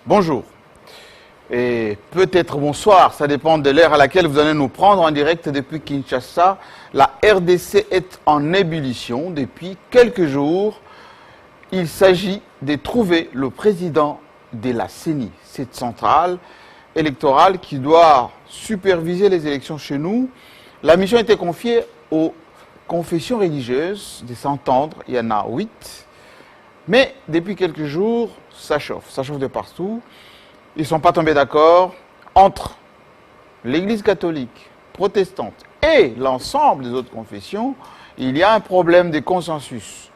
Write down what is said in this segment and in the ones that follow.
Bonjour et peut-être bonsoir, ça dépend de l'heure à laquelle vous allez nous prendre en direct depuis Kinshasa. La RDC est en ébullition depuis quelques jours. Il s'agit de trouver le président de la CENI, cette centrale électorale qui doit superviser les élections chez nous. La mission a été confiée aux confessions religieuses de s'entendre, il y en a 8. Mais depuis quelques jours, ça chauffe de partout. Ils ne sont pas tombés d'accord entre l'Église catholique, protestante et l'ensemble des autres confessions. Il y a un problème de consensus.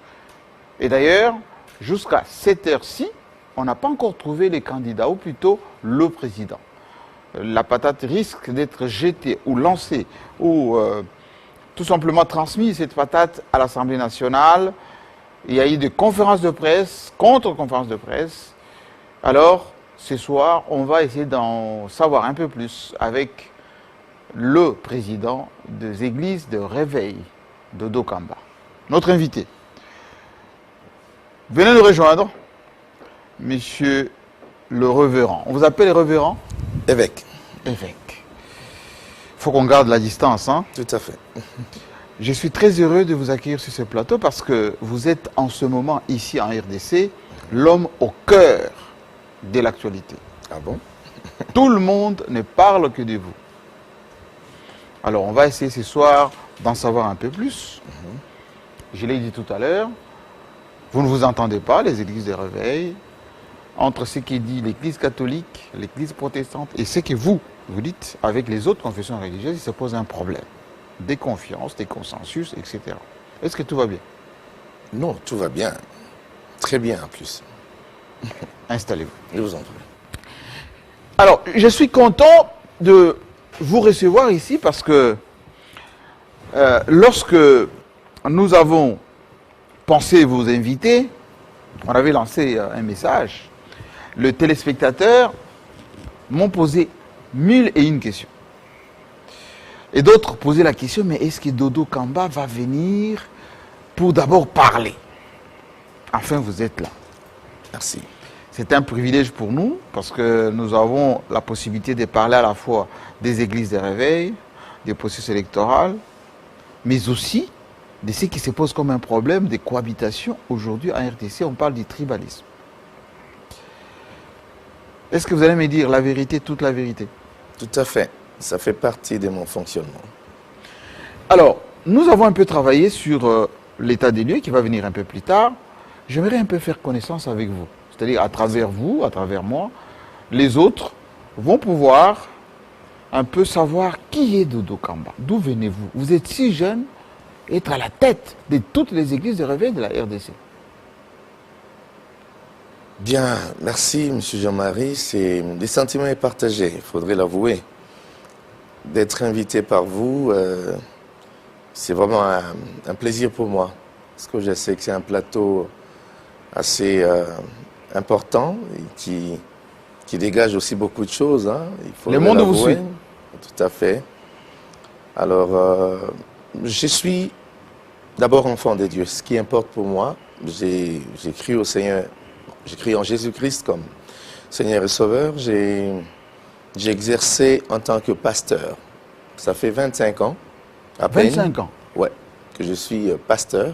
Et d'ailleurs, jusqu'à cette heure-ci, on n'a pas encore trouvé les candidats, ou plutôt le président. La patate risque d'être jetée ou lancée, ou tout simplement transmise, cette patate, à l'Assemblée nationale. Il y a eu des conférences de presse, contre-conférences de presse. Alors, ce soir, on va essayer d'en savoir un peu plus avec le président des églises de réveil de Dokamba, notre invité. Venez nous rejoindre, monsieur le révérend. On vous appelle le révérend? Évêque. Évêque. Il faut qu'on garde la distance, hein? Tout à fait. Je suis très heureux de vous accueillir sur ce plateau parce que vous êtes en ce moment ici en RDC l'homme au cœur de l'actualité. Ah bon? Tout le monde ne parle que de vous. Alors on va essayer ce soir d'en savoir un peu plus. Je l'ai dit tout à l'heure, vous ne vous entendez pas, les églises de réveil, entre ce qui dit l'église catholique, l'église protestante et ce que vous dites avec les autres confessions religieuses, il se pose un problème. Des confiances, des consensus, etc. Est-ce que tout va bien? Non, tout va bien. Très bien en plus. Installez-vous. Je vous en prie. Alors, je suis content de vous recevoir ici parce que lorsque nous avons pensé vous inviter, on avait lancé un message, les téléspectateurs m'ont posé 1001 questions. Et d'autres posaient la question, mais est-ce que Dodo Kamba va venir pour d'abord parler? Enfin, vous êtes là. Merci. C'est un privilège pour nous parce que nous avons la possibilité de parler à la fois des églises de réveil, des processus électoraux, mais aussi de ce qui se pose comme un problème de cohabitation aujourd'hui en RDC. On parle du tribalisme. Est-ce que vous allez me dire la vérité, toute la vérité? Tout à fait. Ça fait partie de mon fonctionnement. Alors, nous avons un peu travaillé sur l'état des lieux qui va venir un peu plus tard. J'aimerais un peu faire connaissance avec vous. C'est-à-dire à travers vous, à travers moi, les autres vont pouvoir un peu savoir qui est Dodo Kamba. D'où venez-vous? Vous êtes si jeune, être à la tête de toutes les églises de réveil de la RDC. Bien, merci M. Jean-Marie. Les sentiments est partagé, il faudrait l'avouer. D'être invité par vous, c'est vraiment un plaisir pour moi. Parce que je sais que c'est un plateau assez important et qui dégage aussi beaucoup de choses. Hein. Le monde vous suit. Tout à fait. Alors, je suis d'abord enfant de Dieu. Ce qui importe pour moi, j'ai cru au Seigneur, j'ai cru en Jésus-Christ comme Seigneur et Sauveur. J'ai exercé en tant que pasteur. Ça fait 25 ans. À peine. 25 ans? Ouais, que je suis pasteur,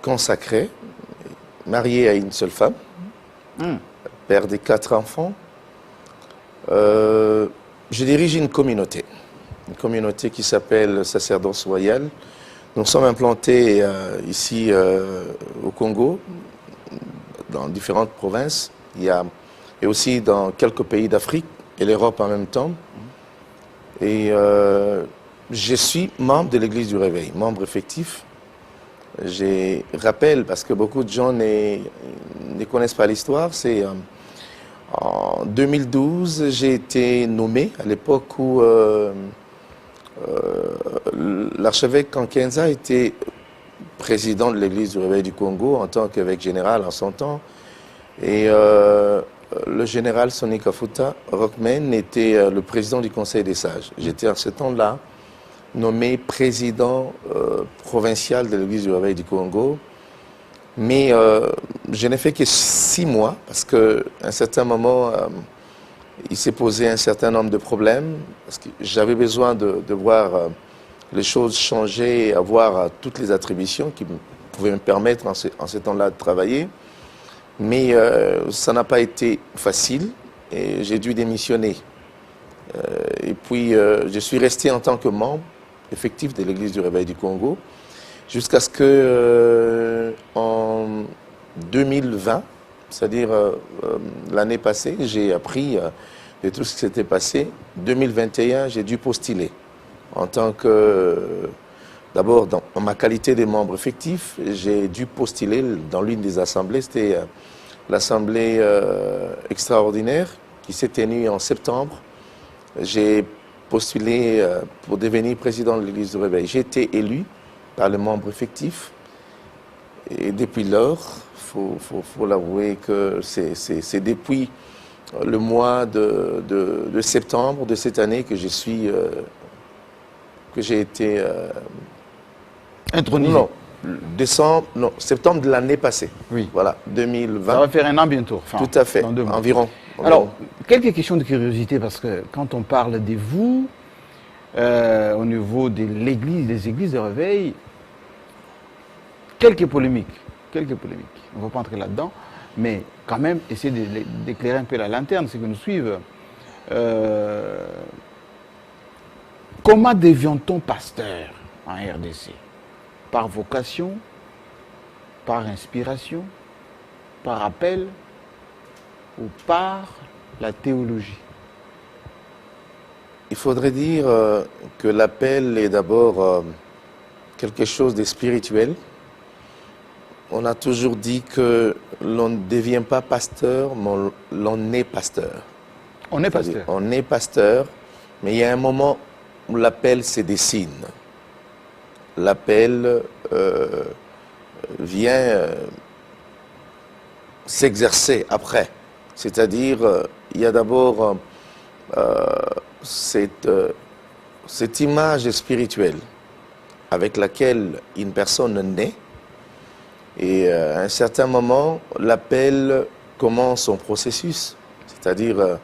consacré, marié à une seule femme, père de 4 enfants. Je dirige une communauté qui s'appelle Sacerdoce Royal. Nous sommes implantés ici au Congo, dans différentes provinces, et aussi dans quelques pays d'Afrique et l'Europe en même temps. Et je suis membre de l'Église du Réveil, membre effectif. Je rappelle, parce que beaucoup de gens ne connaissent pas l'histoire, c'est en 2012, j'ai été nommé, à l'époque où l'archevêque Kankenza était président de l'Église du Réveil du Congo en tant qu'évêque général en son temps. Et le général Sonny Kafuta Rockman était le président du Conseil des sages. J'étais à ce temps-là nommé président provincial de l'Église du Réveil du Congo. Mais je n'ai fait que 6 mois parce qu'à un certain moment, il s'est posé un certain nombre de problèmes. Parce que j'avais besoin de voir les choses changer et avoir toutes les attributions qui pouvaient me permettre en ce temps-là de travailler. Mais ça n'a pas été facile et j'ai dû démissionner. Et puis, je suis resté en tant que membre effectif de l'Église du Réveil du Congo jusqu'à ce que, en 2020, c'est-à-dire l'année passée, j'ai appris de tout ce qui s'était passé. 2021, j'ai dû postuler en tant que, d'abord, en ma qualité de membre effectif, j'ai dû postuler dans l'une des assemblées, c'était l'assemblée extraordinaire qui s'est tenue en septembre. J'ai postulé pour devenir président de l'Église du Réveil. J'ai été élu par les membres effectifs. Et depuis lors, faut l'avouer que c'est depuis le mois de septembre de cette année que j'ai été intronisé. Non, septembre de l'année passée. Oui. Voilà, 2020. Ça va faire un an bientôt. Enfin, tout à fait, dans 2 mois. environ. Alors, quelques questions de curiosité, parce que quand on parle de vous, au niveau de l'Église, des églises de réveil, quelques polémiques. On ne va pas entrer là-dedans, mais quand même, essayer d'éclairer un peu la lanterne, ceux qui nous suivent. Comment devient-on pasteur en RDC? Par vocation, par inspiration, par appel ou par la théologie? Il faudrait dire que l'appel est d'abord quelque chose de spirituel. On a toujours dit que l'on ne devient pas pasteur, mais l'on est pasteur. On est pasteur. On est pasteur, mais il y a un moment où l'appel se dessine. L'appel vient s'exercer après. C'est-à-dire, il y a d'abord cette image spirituelle avec laquelle une personne naît. Et à un certain moment, l'appel commence son processus. C'est-à-dire,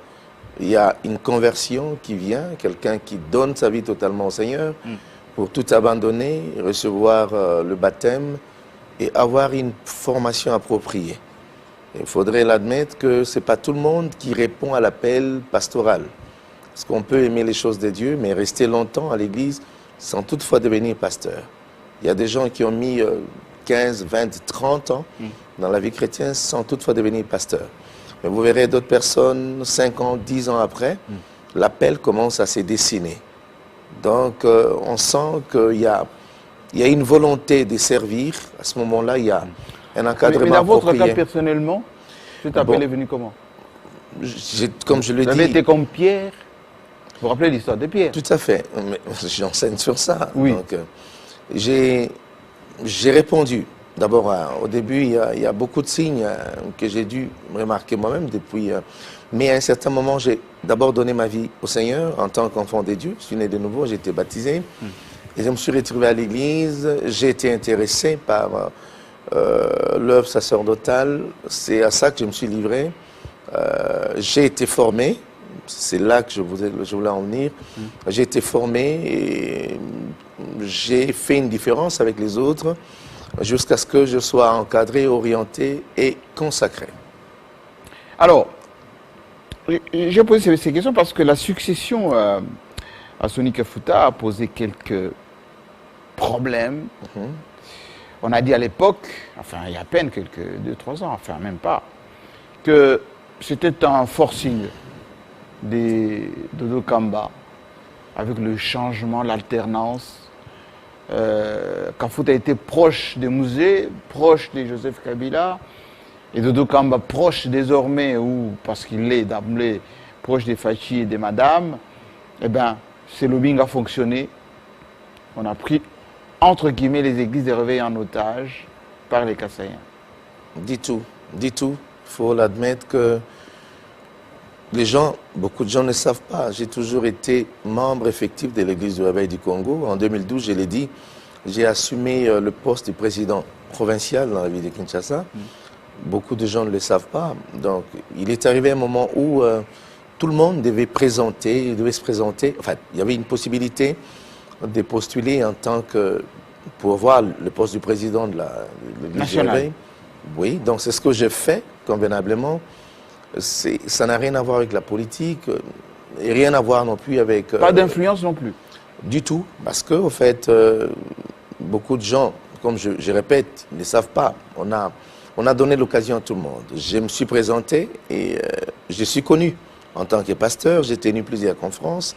il y a une conversion qui vient, quelqu'un qui donne sa vie totalement au Seigneur pour tout abandonner, recevoir le baptême et avoir une formation appropriée. Il faudrait l'admettre que ce n'est pas tout le monde qui répond à l'appel pastoral. Parce qu'on peut aimer les choses de Dieu, mais rester longtemps à l'église sans toutefois devenir pasteur. Il y a des gens qui ont mis 15, 20, 30 ans dans la vie chrétienne sans toutefois devenir pasteur. Mais vous verrez d'autres personnes, 5 ans, 10 ans après, l'appel commence à se dessiner. Donc on sent qu'il y a une volonté de servir. À ce moment-là, il y a un encadrement mais dans votre approprié. cas personnellement, cet appel est venu comment? Comme je le dis... Vous avez été comme Pierre. Vous vous rappelez l'histoire de Pierre? Tout à fait. J'enseigne sur ça. Oui. Donc, j'ai répondu. D'abord, au début, il y a beaucoup de signes que j'ai dû remarquer moi-même depuis. Mais à un certain moment, j'ai d'abord donné ma vie au Seigneur en tant qu'enfant de Dieu. Je suis né de nouveau, j'ai été baptisé. Et je me suis retrouvé à l'église. J'ai été intéressé par l'œuvre sacerdotale. C'est à ça que je me suis livré. J'ai été formé. C'est là que je voulais en venir. J'ai été formé et j'ai fait une différence avec les autres jusqu'à ce que je sois encadré, orienté et consacré. Alors, j'ai posé ces questions parce que la succession à Sonny Kafuta a posé quelques problèmes. On a dit à l'époque, enfin il y a à peine quelques 2-3 ans, enfin même pas, que c'était un forcing de Dodo Kamba avec le changement, l'alternance. Kafuta était proche des musées, proche de Joseph Kabila, et Dodo Kamba proche désormais, ou parce qu'il est d'emblée proche des Fachi et des Madames. Eh bien, ce lobbying a fonctionné. On a pris, entre guillemets, les églises de réveil en otage par les Kassaïens. Dis tout. Il faut l'admettre que beaucoup de gens ne savent pas. J'ai toujours été membre effectif de l'Église du Réveil du Congo. En 2012, je l'ai dit, j'ai assumé le poste du président provincial dans la ville de Kinshasa. Beaucoup de gens ne le savent pas. Donc, il est arrivé un moment où tout le monde devait se présenter. Enfin, il y avait une possibilité de postuler en tant que, pour avoir le poste du président de National. Oui, donc c'est ce que j'ai fait convenablement. Ça n'a rien à voir avec la politique et rien à voir non plus avec... Pas d'influence non plus. Du tout, parce que, au fait, beaucoup de gens, comme je répète, ne savent pas. On a donné l'occasion à tout le monde. Je me suis présenté et je suis connu en tant que pasteur. J'ai tenu plusieurs conférences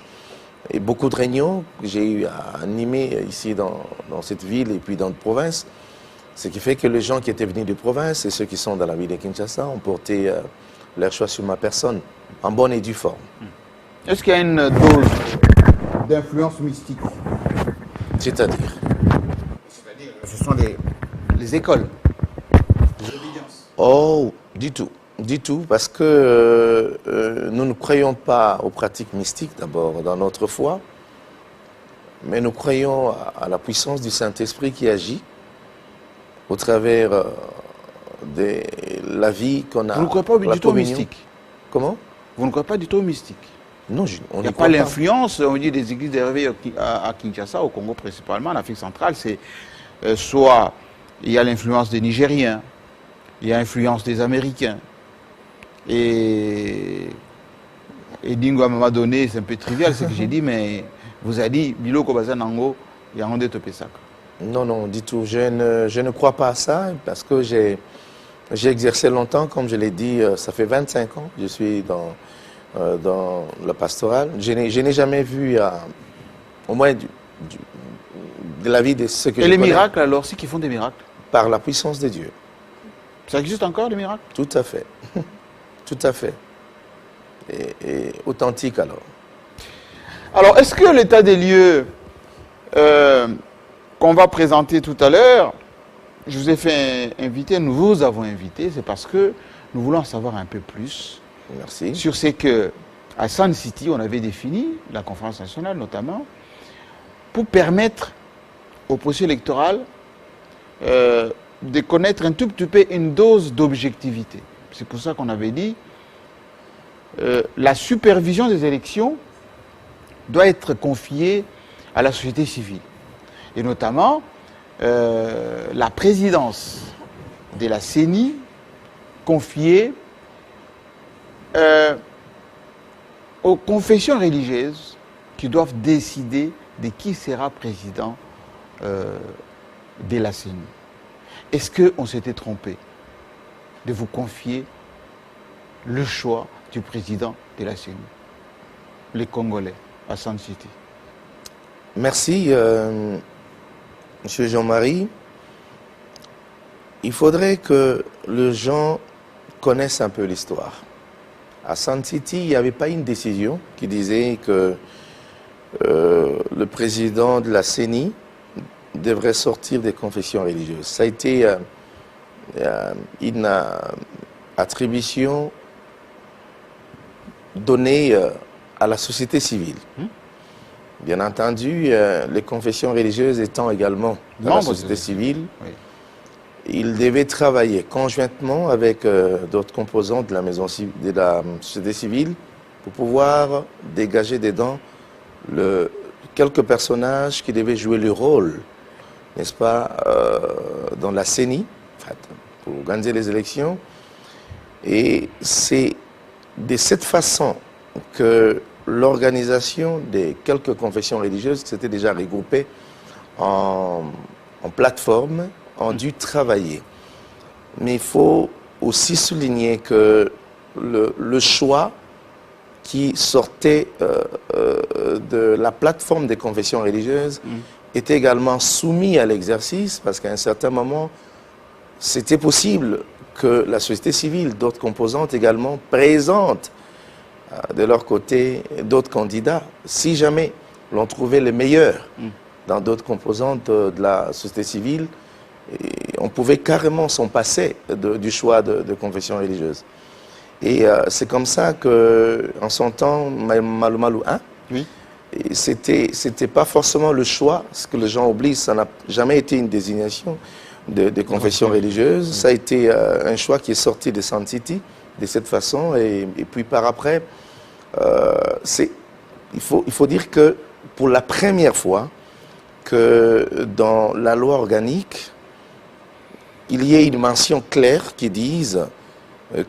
et beaucoup de réunions que j'ai eu à animer ici dans cette ville et puis dans notre province. Ce qui fait que les gens qui étaient venus de province et ceux qui sont dans la ville de Kinshasa ont porté leur choix sur ma personne, en bonne et due forme. Est-ce qu'il y a une dose d'influence mystique? C'est-à-dire? Ce sont les écoles. Oh, du tout, parce que nous ne croyons pas aux pratiques mystiques d'abord dans notre foi, mais nous croyons à la puissance du Saint-Esprit qui agit au travers de la vie qu'on a. Vous ne croyez pas du tout au mystique? Comment? Vous ne croyez pas du tout au mystique? Non, Il on n'y a n'y croit pas pas. l'influence, on dit, des églises de réveil à Kinshasa, au Congo principalement, en Afrique centrale. C'est soit il y a l'influence des Nigériens, il y a l'influence des Américains. Et Dingo, à un moment donné, c'est un peu trivial ce que j'ai dit, mais vous avez dit, Bilo Kobazanango, il y a un de Topesaka. Non, du tout. Je ne crois pas à ça parce que j'ai exercé longtemps, comme je l'ai dit, ça fait 25 ans que je suis dans la pastorale. Je n'ai jamais vu, au moins de la vie de ceux que je connais. Et les miracles, alors, ceux qui font des miracles? Par la puissance de Dieu. Ça existe encore, les miracles? Tout à fait. Tout à fait. Et authentique alors. Alors, est-ce que l'état des lieux qu'on va présenter tout à l'heure, je vous ai fait inviter, nous vous avons invité, c'est parce que nous voulons en savoir un peu plus. Merci. Sur ce que, à Sun City, on avait défini, la conférence nationale notamment, pour permettre au processus électoral de connaître un tout petit peu une dose d'objectivité. C'est pour ça qu'on avait dit la supervision des élections doit être confiée à la société civile. Et notamment, la présidence de la CENI confiée aux confessions religieuses qui doivent décider de qui sera président de la CENI. Est-ce qu'on s'était trompé de vous confier le choix du président de la CENI, les Congolais, à Sun City? Merci, Monsieur Jean-Marie. Il faudrait que les gens connaissent un peu l'histoire. À Sun City, il n'y avait pas une décision qui disait que le président de la CENI devrait sortir des confessions religieuses. Ça a été une attribution donnée à la société civile. Bien entendu, les confessions religieuses étant également dans la société civile, oui, ils devaient travailler conjointement avec d'autres composants de la société civile pour pouvoir dégager dedans quelques personnages qui devaient jouer le rôle, n'est-ce pas, dans la CENI, pour organiser les élections. Et c'est de cette façon que l'organisation des quelques confessions religieuses qui s'étaient déjà regroupées en plateforme ont dû travailler. Mais il faut aussi souligner que le choix qui sortait de la plateforme des confessions religieuses était également soumis à l'exercice parce qu'à un certain moment, c'était possible que la société civile, d'autres composantes également, présentent de leur côté d'autres candidats, si jamais l'on trouvait les meilleurs dans d'autres composantes de la société civile, et on pouvait carrément s'en passer du choix de confession religieuse. Et c'est comme ça qu'en son temps, Malou Malou 1, oui, c'était pas forcément le choix, ce que les gens oublient, ça n'a jamais été une désignation, des confessions religieuses. Ça a été un choix qui est sorti de Santiti de cette façon. Et puis par après, il faut dire que pour la première fois, que dans la loi organique, il y ait une mention claire qui dise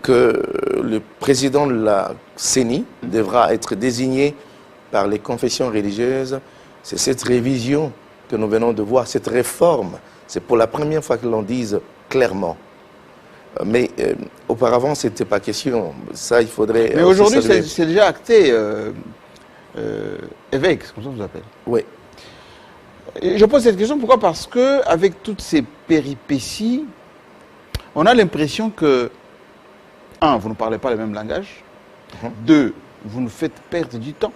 que le président de la CENI devra être désigné par les confessions religieuses. C'est cette révision que nous venons de voir, cette réforme. C'est pour la première fois que l'on dise clairement. Mais auparavant, ce n'était pas question. Ça, il faudrait... Mais aujourd'hui, c'est déjà acté, évêque, c'est comme ça que vous appelez. Oui. Je pose cette question, pourquoi? Parce qu'avec toutes ces péripéties, on a l'impression que, un, vous ne parlez pas le même langage, deux, vous nous faites perdre du temps,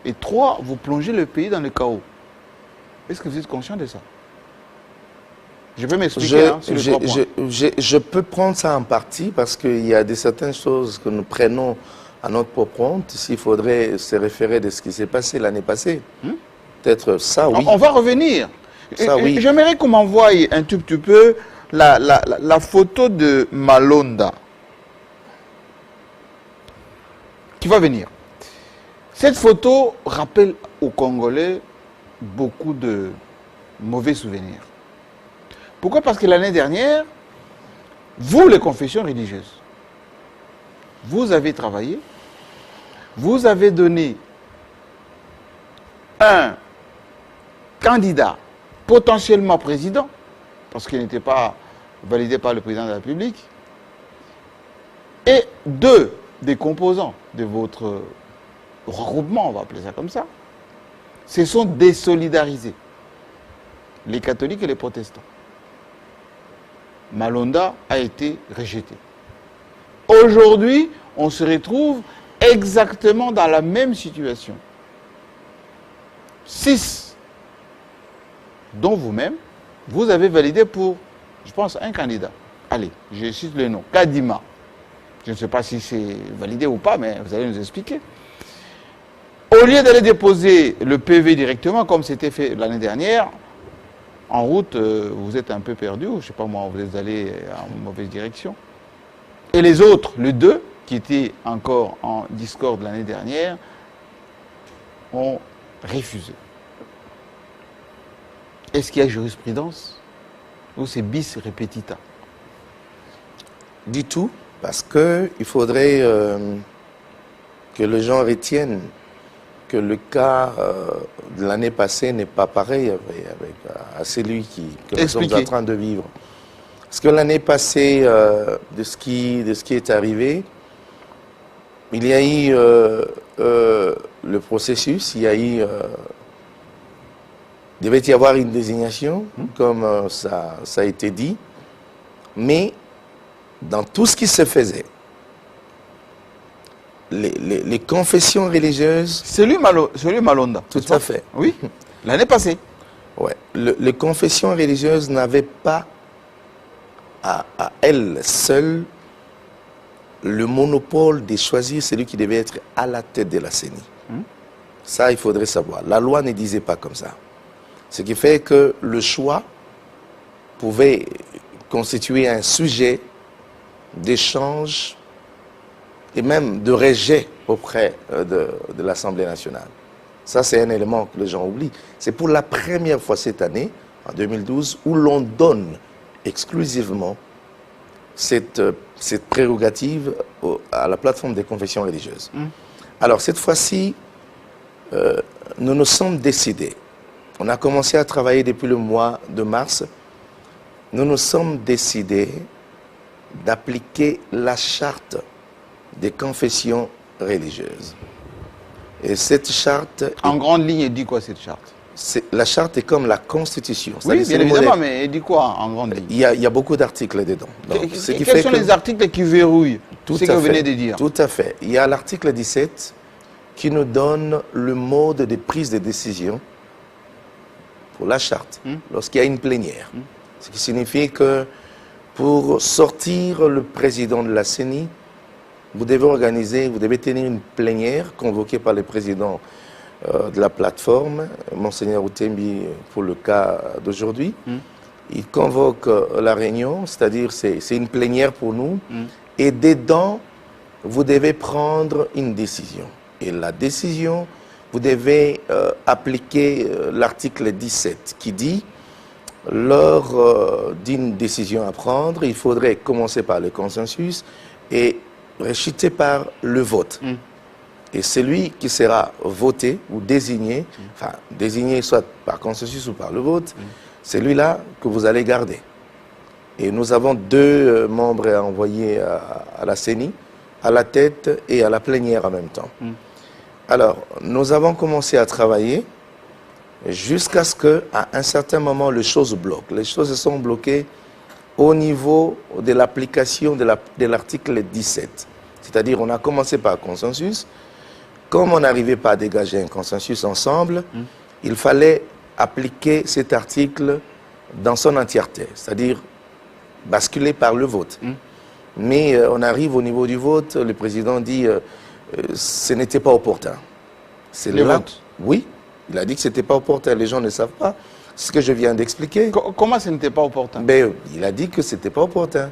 et trois, vous plongez le pays dans le chaos. Est-ce que vous êtes conscient de ça? Je vais m'expliquer sur les 3 points. Je peux prendre ça en partie parce qu'il y a certaines choses que nous prenons à notre propre compte. S'il faudrait se référer de ce qui s'est passé l'année passée. Peut-être ça, oui. On va revenir. Ça, oui. J'aimerais qu'on m'envoie un tout petit peu la photo de Malonda qui va venir. Cette photo rappelle aux Congolais beaucoup de mauvais souvenirs. Pourquoi? Parce que l'année dernière, vous, les confessions religieuses, vous avez travaillé, vous avez donné un candidat potentiellement président, parce qu'il n'était pas validé par le président de la République, et 2 des composants de votre regroupement, on va appeler ça comme ça, se sont désolidarisés, les catholiques et les protestants. Malonda a été rejeté. Aujourd'hui, on se retrouve exactement dans la même situation. 6, dont vous-même, vous avez validé pour, je pense, un candidat. Allez, je cite le nom, Kadima. Je ne sais pas si c'est validé ou pas, mais vous allez nous expliquer. Au lieu d'aller déposer le PV directement, comme c'était fait l'année dernière, en route, vous êtes un peu perdu, ou je ne sais pas moi, vous êtes allé en mauvaise direction. Et les autres, les 2, qui étaient encore en discorde l'année dernière, ont refusé. Est-ce qu'il y a jurisprudence ou c'est bis repetita? Du tout, parce qu'il faudrait que les gens retiennent que le cas de l'année passée n'est pas pareil à celui que nous sommes en train de vivre. Parce que l'année passée, de ce qui est arrivé, il y a eu le processus, il devait y avoir une désignation, comme ça a été dit, mais dans tout ce qui se faisait, les confessions religieuses... Celui Malonda. Tout à fait. Oui, l'année passée. Ouais. Les confessions religieuses n'avaient pas à elles seules le monopole de choisir celui qui devait être à la tête de la CENI. Ça, il faudrait savoir. La loi ne disait pas comme ça. Ce qui fait que le choix pouvait constituer un sujet d'échange et même de rejet auprès de l'Assemblée nationale. Ça, c'est un élément que les gens oublient. C'est pour la première fois cette année, en 2012, où l'on donne exclusivement cette prérogative à la plateforme des confessions religieuses. Alors, cette fois-ci, nous nous sommes décidés. On a commencé à travailler depuis le mois de mars. Nous nous sommes décidés d'appliquer la charte des confessions religieuses. Et cette charte... En grande ligne, elle dit quoi cette charte? La charte est comme la Constitution. Oui, bien évidemment, mais elle dit quoi en grande ligne? Il y a beaucoup d'articles dedans. Quels sont les articles qui verrouillent ce que vous venez de dire? Tout à fait. Il y a l'article 17 qui nous donne le mode de prise de décision pour la charte, lorsqu'il y a une plénière. Ce qui signifie que pour sortir le président de la CENI, vous devez tenir une plénière convoquée par le président de la plateforme, Monseigneur Outembi pour le cas d'aujourd'hui. il convoque la réunion, c'est-à-dire c'est une plénière pour nous, et dedans, vous devez prendre une décision. Et la décision, vous devez appliquer l'article 17 qui dit, lors d'une décision à prendre, il faudrait commencer par le consensus et rechuter par le vote. Et celui qui sera voté ou désigné, enfin désigné soit par consensus ou par le vote, c'est celui-là que vous allez garder. Et nous avons 2 membres à envoyer à la CENI, à la tête et à la plénière en même temps. Alors, nous avons commencé à travailler jusqu'à ce qu'à un certain moment, les choses bloquent. Les choses sont bloquées au niveau de l'application de l'article 17. C'est-à-dire, on a commencé par consensus. Comme on n'arrivait pas à dégager un consensus ensemble, il fallait appliquer cet article dans son entièreté, c'est-à-dire basculer par le vote. Mais on arrive au niveau du vote, le président dit ce n'était pas opportun. C'est le vote. Oui, il a dit que ce n'était pas opportun. Les gens ne savent pas ce que je viens d'expliquer. Comment ce n'était pas opportun? Ben, il a dit que ce n'était pas opportun.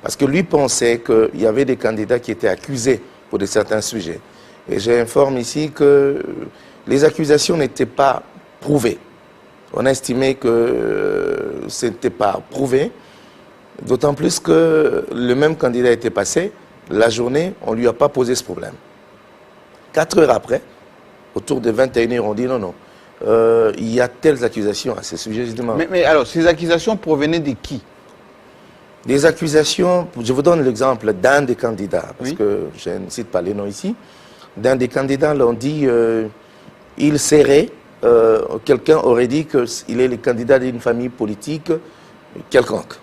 Parce que lui pensait qu'il y avait des candidats qui étaient accusés pour de certains sujets. Et j'informe ici que les accusations n'étaient pas prouvées. On a estimé que ce n'était pas prouvé, d'autant plus que le même candidat était passé, la journée, on ne lui a pas posé ce problème. 4 heures après, autour de 21h, on dit non, il y a telles accusations à ce sujet. Mais alors, ces accusations provenaient de qui? Des accusations, je vous donne l'exemple d'un des candidats, parce que je ne cite pas les noms ici. D'un des candidats, l'on dit il serait, quelqu'un aurait dit qu'il est le candidat d'une famille politique quelconque.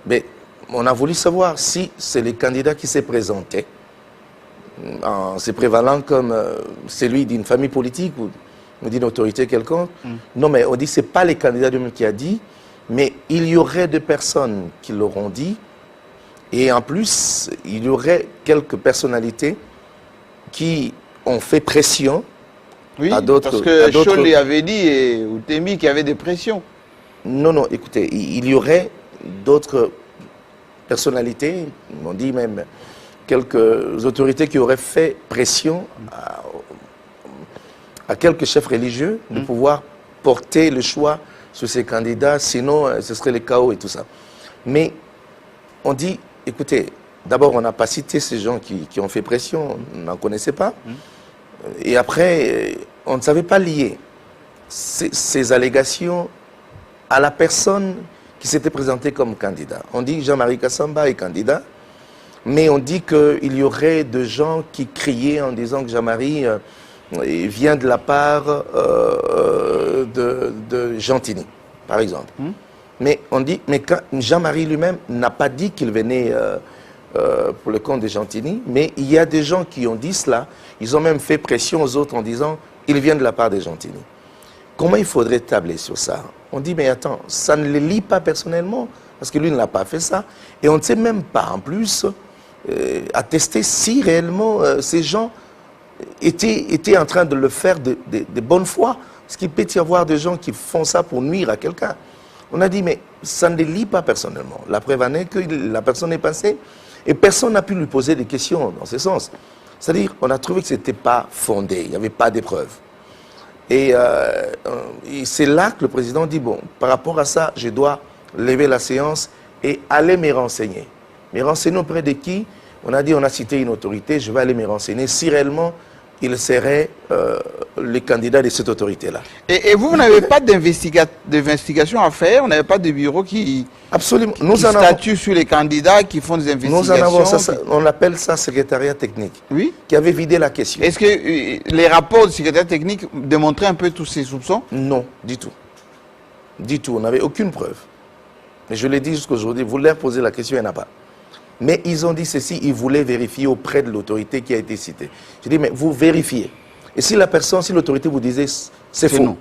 Mais on a voulu savoir si c'est le candidat qui s'est présenté, en se prévalant comme celui d'une famille politique ou d'une autorité quelconque. Non, mais on dit que ce n'est pas le candidat lui-même qui a dit, mais il y aurait des personnes qui l'auront dit, et en plus, il y aurait quelques personnalités qui ont fait pression à d'autres. Parce que Cholle avait dit, et Outemi, qu'il y avait des pressions. Non, écoutez, il y aurait d'autres personnalités, on dit même quelques autorités qui auraient fait pression à quelques chefs religieux de pouvoir porter le choix sur ces candidats, sinon ce serait le chaos et tout ça. Mais on dit, écoutez, d'abord on n'a pas cité ces gens qui ont fait pression, on n'en connaissait pas. Et après, on ne savait pas lier ces allégations à la personne qui s'était présentée comme candidat. On dit Jean-Marie Kassamba est candidat, mais on dit qu'il y aurait des gens qui criaient en disant que Jean-Marie vient de la part de Gentilly, par exemple. Mais on dit, mais Jean-Marie lui-même n'a pas dit qu'il venait pour le compte de Gentilly, mais il y a des gens qui ont dit cela. Ils ont même fait pression aux autres en disant il vient de la part de Gentilly. Comment il faudrait tabler sur ça? On dit, mais attends, ça ne le lie pas personnellement, parce que lui ne l'a pas fait ça. Et on ne sait même pas, en plus, attester si réellement ces gens étaient en train de le faire de bonne foi. Parce qu'il peut y avoir des gens qui font ça pour nuire à quelqu'un. On a dit, mais ça ne le lie pas personnellement. La preuve en est que la personne est passée, et personne n'a pu lui poser des questions dans ce sens. C'est-à-dire, on a trouvé que ce n'était pas fondé, il n'y avait pas d'épreuve. Et c'est là que le président dit, bon, par rapport à ça, je dois lever la séance et aller me renseigner. Me renseigner auprès de qui? On a dit, on a cité une autorité, je vais aller me renseigner si réellement il serait le candidat de cette autorité-là. Et vous n'avez pas d'investigation à faire? Vous n'avez pas de bureau qui statue sur les candidats qui font des investigations? Nous en avons, on appelle ça secrétariat technique, qui avait vidé la question. Est-ce que les rapports du secrétaire technique démontraient un peu tous ces soupçons? Non, du tout. Du tout, on n'avait aucune preuve. Et je l'ai dit jusqu'aujourd'hui, vous leur posez la question, il n'y en a pas. Mais ils ont dit ceci, ils voulaient vérifier auprès de l'autorité qui a été citée. Je dis, mais vous vérifiez. Et si la personne, si l'autorité vous disait, c'est faux. Non.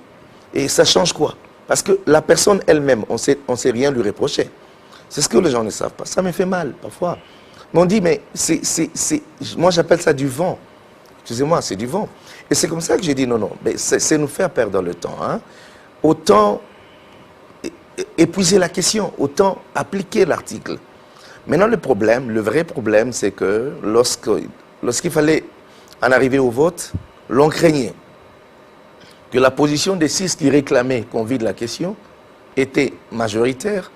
Et ça change quoi? Parce que la personne elle-même, on ne sait rien lui reprocher. C'est ce que les gens ne savent pas. Ça me fait mal, parfois. Mais on dit, mais moi j'appelle ça du vent. Excusez-moi, c'est du vent. Et c'est comme ça que j'ai dit, non, mais c'est nous faire perdre le temps. Hein. Autant épuiser la question, autant appliquer l'article. Maintenant, le vrai problème, c'est que lorsqu'il fallait en arriver au vote, l'on craignait que la position des 6 qui réclamaient qu'on vide la question était majoritaire.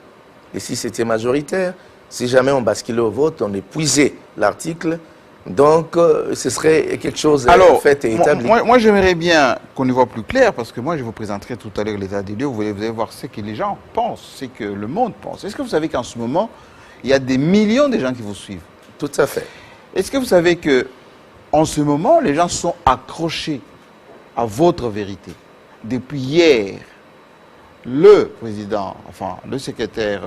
Et si c'était majoritaire, si jamais on basculait au vote, on épuisait l'article. Donc, ce serait quelque chose fait et établi. Moi j'aimerais bien qu'on y voit plus clair, parce que moi, je vous présenterai tout à l'heure l'état des lieux. Vous allez voir ce que les gens pensent, ce que le monde pense. Est-ce que vous savez qu'en ce moment, il y a des millions de gens qui vous suivent? Tout à fait. Est-ce que vous savez que en ce moment, les gens sont accrochés à votre vérité? Depuis hier, le président, enfin le secrétaire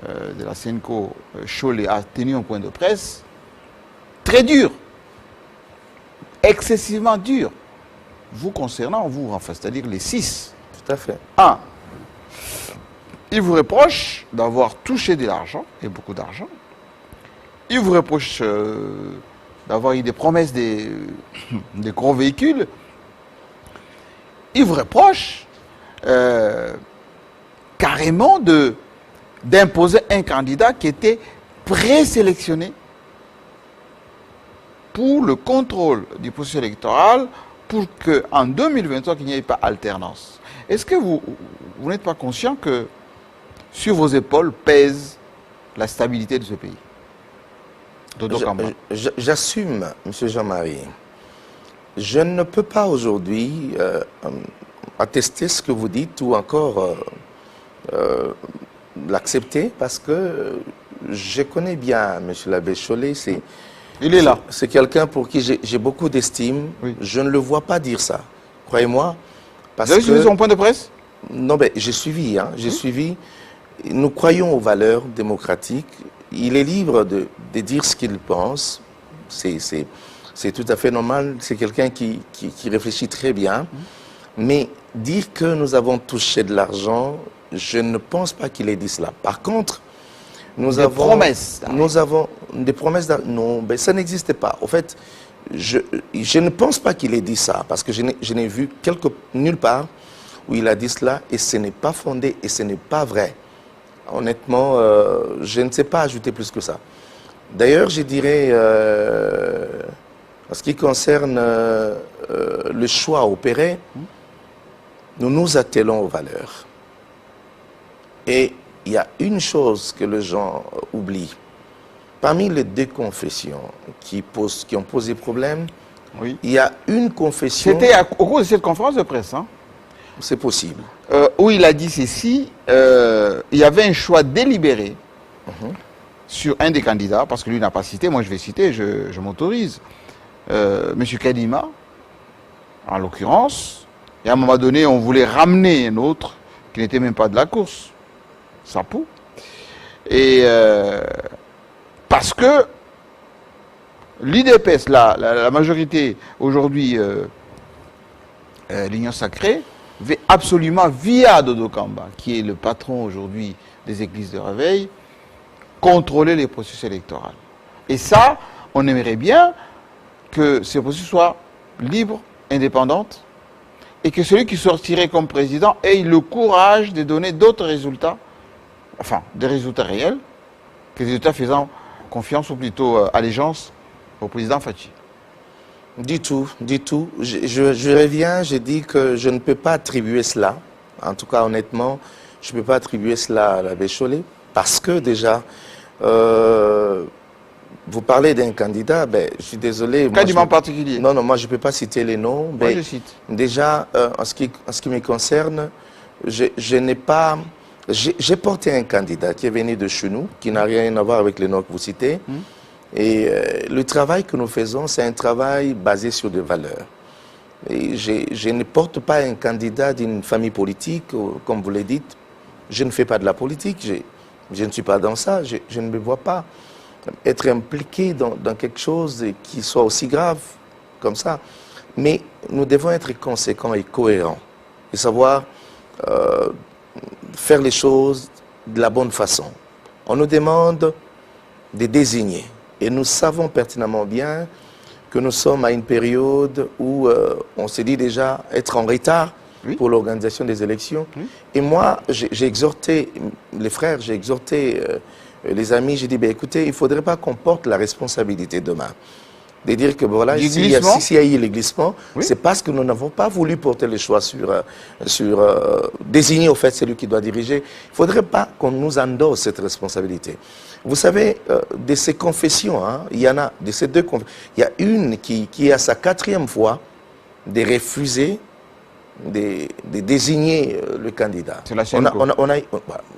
de la SENCO, Cholet, a tenu un point de presse très dur, excessivement dur, vous concernant, vous, enfin, c'est-à-dire les 6. Tout à fait. 1. Il vous reproche d'avoir touché de l'argent, et beaucoup d'argent. Il vous reproche d'avoir eu des promesses des gros véhicules. Il vous reproche carrément d'imposer un candidat qui était présélectionné pour le contrôle du processus électoral, pour qu'en 2023, qu'il n'y ait pas alternance. Est-ce que vous n'êtes pas conscient que sur vos épaules pèse la stabilité de ce pays? Dodo Kamba. J'assume, M. Jean-Marie. Je ne peux pas aujourd'hui attester ce que vous dites ou encore l'accepter, parce que je connais bien M. l'abbé Cholet. Il est là. C'est quelqu'un pour qui j'ai beaucoup d'estime. Oui. Je ne le vois pas dire ça. Croyez-moi. Vous avez suivi son point de presse? Non, mais j'ai suivi. Hein, j'ai suivi. Nous croyons aux valeurs démocratiques. Il est libre de dire ce qu'il pense. C'est tout à fait normal. C'est quelqu'un qui réfléchit très bien. Mais dire que nous avons touché de l'argent, je ne pense pas qu'il ait dit cela. Par contre, nous avons des promesses. Non, mais ça n'existe pas. En fait, je ne pense pas qu'il ait dit ça, parce que je n'ai vu nulle part où il a dit cela, et ce n'est pas fondé et ce n'est pas vrai. Honnêtement, je ne sais pas ajouter plus que ça. D'ailleurs, je dirais, en ce qui concerne le choix opéré, nous nous attelons aux valeurs. Et il y a une chose que les gens oublient. Parmi les 2 confessions qui ont posé problème, oui, il y a une confession... C'était au cours de cette conférence de presse, hein? C'est possible. Où il a dit ceci, il y avait un choix délibéré sur un des candidats, parce que lui n'a pas cité, moi je vais citer, je m'autorise. M. Kadima, en l'occurrence, et à un moment donné, on voulait ramener un autre qui n'était même pas de la course. Sapou. Et parce que l'IDPS, la majorité aujourd'hui, l'Union sacrée, veut absolument, via Dodo Kamba, qui est le patron aujourd'hui des églises de réveil, contrôler les processus électoraux. Et ça, on aimerait bien que ces processus soient libres, indépendants, et que celui qui sortirait comme président ait le courage de donner d'autres résultats, enfin, des résultats réels, que des résultats faisant confiance ou plutôt allégeance au président Fachi. Du tout, du tout. Je reviens, je dis que je ne peux pas attribuer cela. En tout cas, honnêtement, je ne peux pas attribuer cela à l'abbé Cholet, parce que déjà, vous parlez d'un candidat, ben, je suis désolé. Candidat en particulier? Non, non, moi je ne peux pas citer les noms. Moi, je cite. Déjà, en ce qui me concerne, je n'ai pas... J'ai porté un candidat qui est venu de chez nous, qui n'a rien à voir avec les noms que vous citez. Et le travail que nous faisons, c'est un travail basé sur des valeurs. Et je ne porte pas un candidat d'une famille politique, comme vous le dites. Je ne fais pas de la politique, je ne suis pas dans ça, je ne me vois pas être impliqué dans quelque chose qui soit aussi grave comme ça. Mais nous devons être conséquents et cohérents et savoir faire les choses de la bonne façon. On nous demande de désigner et nous savons pertinemment bien que nous sommes à une période où on se dit déjà être en retard Oui. pour l'organisation des élections. Oui. Et moi, j'ai exhorté les frères, j'ai exhorté les amis, j'ai dit, ben, écoutez, il ne faudrait pas qu'on porte la responsabilité demain. De dire que voilà, Du s'il y a eu le glissement, oui. c'est parce que nous n'avons pas voulu porter le choix sur désigner au fait celui qui doit diriger. Il ne faudrait pas qu'on nous endosse cette responsabilité. Vous savez, de ces confessions, hein, il y en a, de ces deux confessions, il y a une qui est à sa 4e fois de refuser de désigner le candidat. C'est la Senko.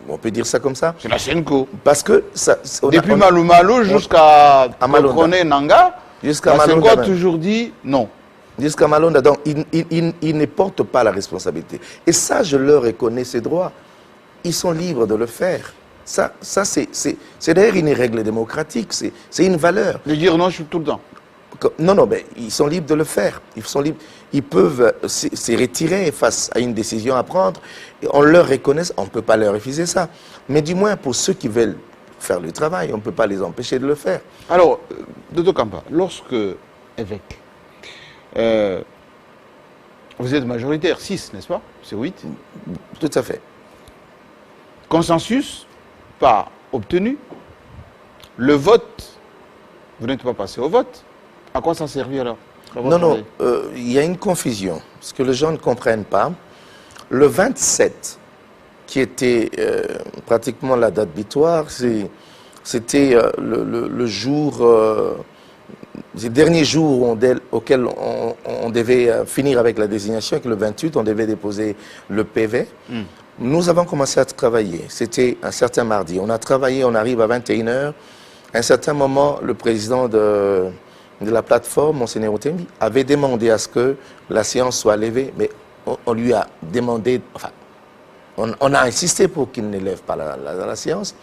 On peut dire ça comme ça. C'est la Senko. Parce que ça, depuis Malou Malou jusqu'à Koné Nanga, jusqu'à la Senko Malonda a toujours dit non. Jusqu'à Malonda, donc ils ne portent pas la responsabilité. Et ça, je leur reconnais ces droits. Ils sont libres de le faire. Ça c'est d'ailleurs une règle démocratique, c'est une valeur. De dire non, je suis tout le temps. Non, mais ils sont libres de le faire. Ils sont libres. Ils peuvent se retirer face à une décision à prendre. Et on leur reconnaît, on ne peut pas leur refuser ça. Mais du moins, pour ceux qui veulent faire le travail, on ne peut pas les empêcher de le faire. Alors, Dodo Kamba, lorsque évêque, vous êtes majoritaire, 6, n'est-ce pas? C'est 8. Tout à fait. Consensus, pas obtenu. Le vote, vous n'êtes pas passé au vote. À quoi ça servit alors? Non, il y a une confusion. Ce que les gens ne comprennent pas, le 27, qui était pratiquement la date butoir, c'était le jour, le dernier jour auquel on devait finir avec la désignation, et que le 28, on devait déposer le PV. Nous avons commencé à travailler. C'était un certain mardi. On a travaillé, on arrive à 21h. À un certain moment, le président de la plateforme, Monseigneur Otembi, avait demandé à ce que la séance soit levée, mais on lui a demandé, enfin, on a insisté pour qu'il ne lève pas la séance.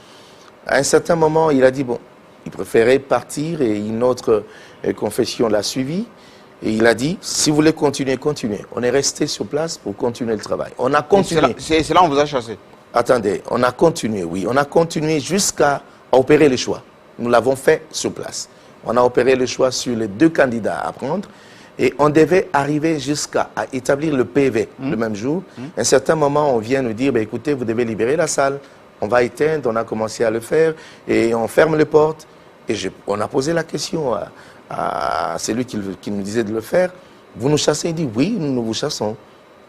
À un certain moment, il a dit, bon, il préférait partir et une autre confession l'a suivi. Et il a dit, si vous voulez continuer, continuez. On est resté sur place pour continuer le travail. On a continué. C'est là où on vous a chassé. Attendez, on a continué, oui. On a continué jusqu'à opérer les choix. Nous l'avons fait sur place. On a opéré le choix sur les 2 candidats à prendre et on devait arriver jusqu'à établir le PV le même jour. À un certain moment, on vient nous dire, bah, écoutez, vous devez libérer la salle, on va éteindre, on a commencé à le faire et on ferme les portes. Et on a posé la question à celui qui nous disait de le faire. Vous nous chassez? Il dit, oui, nous vous chassons.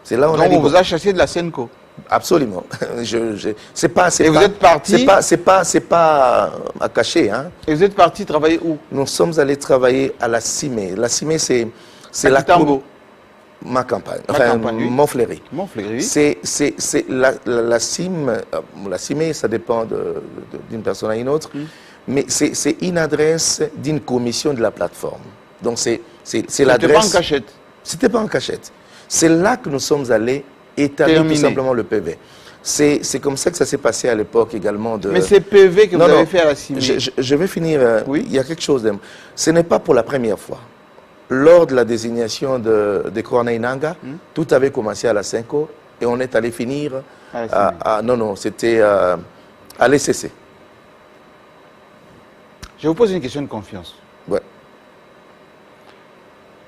C'est là où on a dit, on vous a chassé de la Senko. Absolument. Et vous êtes parti? C'est pas à cacher. Hein. Et vous êtes parti travailler où? Nous sommes allés travailler à la Cimée. La Cimée, c'est la ma campagne. Enfin, Montfleury. Montfleury. C'est la Cimée, ça dépend d'une personne à une autre. Mais c'est une adresse d'une commission de la plateforme. Donc c'est l'adresse. C'était pas en cachette. C'était pas en cachette. C'est là que nous sommes allés établir tout simplement le PV. C'est comme ça que ça s'est passé à l'époque également. Mais c'est PV que vous avez fait à la Cimée. Je vais finir. Oui. Il y a quelque chose. Ce n'est pas pour la première fois. Lors de la désignation de Corneille Nanga, tout avait commencé à la Senko et on est allé finir non, c'était à l'ECC. Je vous pose une question de confiance. Ouais.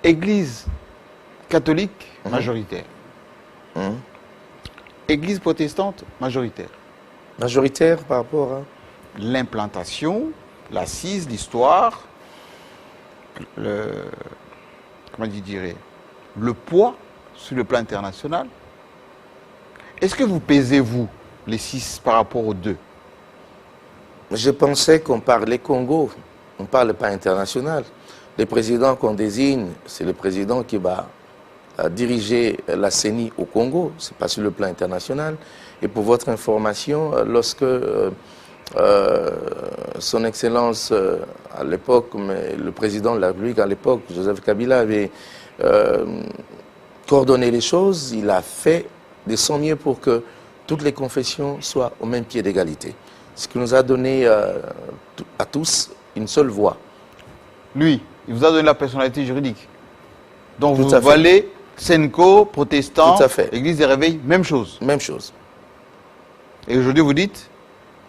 Église catholique majoritaire. Église protestante majoritaire. Majoritaire par rapport à l'implantation, l'assise, l'histoire, comment je dirais, le poids sur le plan international. Est-ce que vous pesez, vous, les 6 par rapport aux 2? Je pensais qu'on parlait Congo, on ne parle pas international. Le président qu'on désigne, c'est le président qui va diriger la CENI au Congo, ce n'est pas sur le plan international. Et pour votre information, lorsque son Excellence, à l'époque, le président de la République à l'époque, Joseph Kabila, avait coordonné les choses, il a fait de son mieux pour que toutes les confessions soient au même pied d'égalité. Ce qui nous a donné à tous une seule voix. Lui, il vous a donné la personnalité juridique. Donc vous valez Senko, protestant, Église des Réveils, même chose. Même chose. Et aujourd'hui vous dites,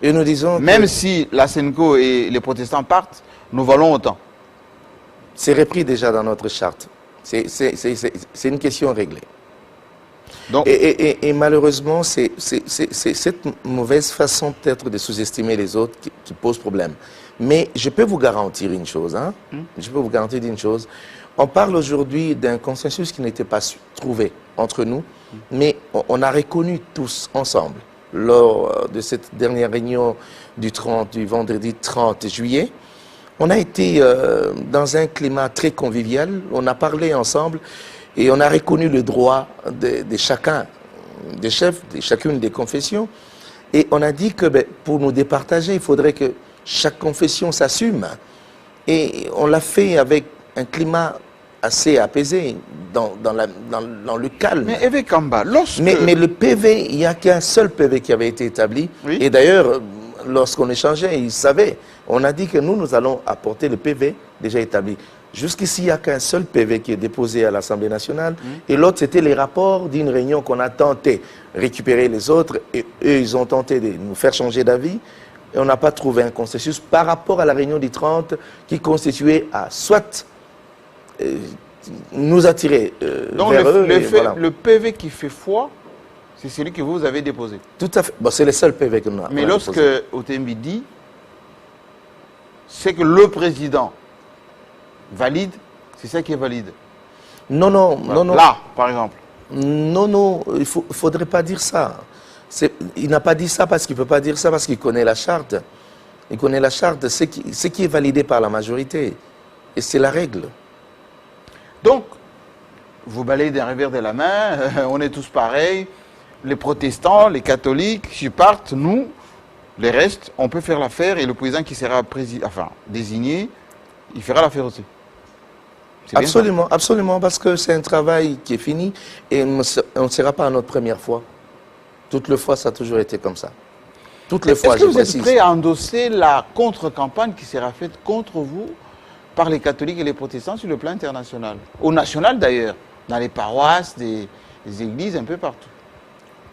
et nous disons même si la Senko et les protestants partent, nous valons autant. C'est repris déjà dans notre charte. C'est une question réglée. Donc, Et malheureusement, c'est cette mauvaise façon peut-être de sous-estimer les autres qui pose problème. Mais je peux vous garantir une chose. Hein? Je peux vous garantir une chose. On parle aujourd'hui d'un consensus qui n'était pas trouvé entre nous, mais on a reconnu tous ensemble, lors de cette dernière réunion du vendredi 30 juillet, on a été dans un climat très convivial, on a parlé ensemble et on a reconnu le droit de chacun, des chefs, de chacune des confessions. Et on a dit que pour nous départager, il faudrait que chaque confession s'assume. Et on l'a fait avec un climat assez apaisé, dans le calme. mais Hervé Kamba, lorsque... Mais le PV, il n'y a qu'un seul PV qui avait été établi. Oui. Et d'ailleurs, lorsqu'on échangeait, ils savaient. On a dit que nous allons apporter le PV déjà établi. Jusqu'ici, il n'y a qu'un seul PV qui est déposé à l'Assemblée nationale. Et l'autre, c'était les rapports d'une réunion qu'on a tenté de récupérer les autres. Et eux, ils ont tenté de nous faire changer d'avis. Et on n'a pas trouvé un consensus par rapport à la réunion du 30 qui constituait à soit nous attirer Donc vers eux. voilà. Le PV qui fait foi, c'est celui que vous avez déposé. Tout à fait. Bon, c'est le seul PV que nous avons. Mais lorsque Otembi dit, c'est que le président valide, c'est ça qui est valide. Non, non, Voilà. non, non. Là, par exemple. Non, non, il ne faudrait pas dire ça. Il n'a pas dit ça parce qu'il ne peut pas dire ça parce qu'il connaît la charte. Il connaît la charte, ce qui est validé par la majorité. Et c'est la règle. Donc, vous balayez d'un revers de la main, on est tous pareils, les protestants, les catholiques, qui partent, nous, les restes, on peut faire l'affaire et le président qui sera désigné, il fera l'affaire aussi. C'est bien ça? Absolument, absolument, parce que c'est un travail qui est fini et on ne sera pas à notre première fois. Toutes les fois, ça a toujours été comme ça. Toutes les fois, Est-ce que vous précise. êtes prêt à endosser la contre-campagne qui sera faite contre vous par les catholiques et les protestants sur le plan international? Au national d'ailleurs, dans les paroisses, des églises, un peu partout.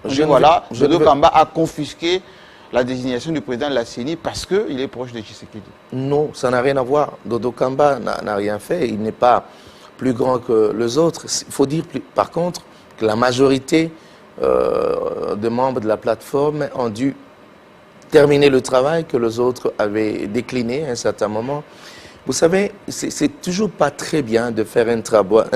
Dodo Kamba a confisqué la désignation du président de la CENI parce qu'il est proche de Tshisekedi. Non, ça n'a rien à voir. Dodo Kamba n'a rien fait. Il n'est pas plus grand que les autres. Il faut dire, par contre, que la majorité de membres de la plateforme ont dû terminer le travail que les autres avaient décliné à un certain moment. Vous savez, c'est toujours pas très bien de faire un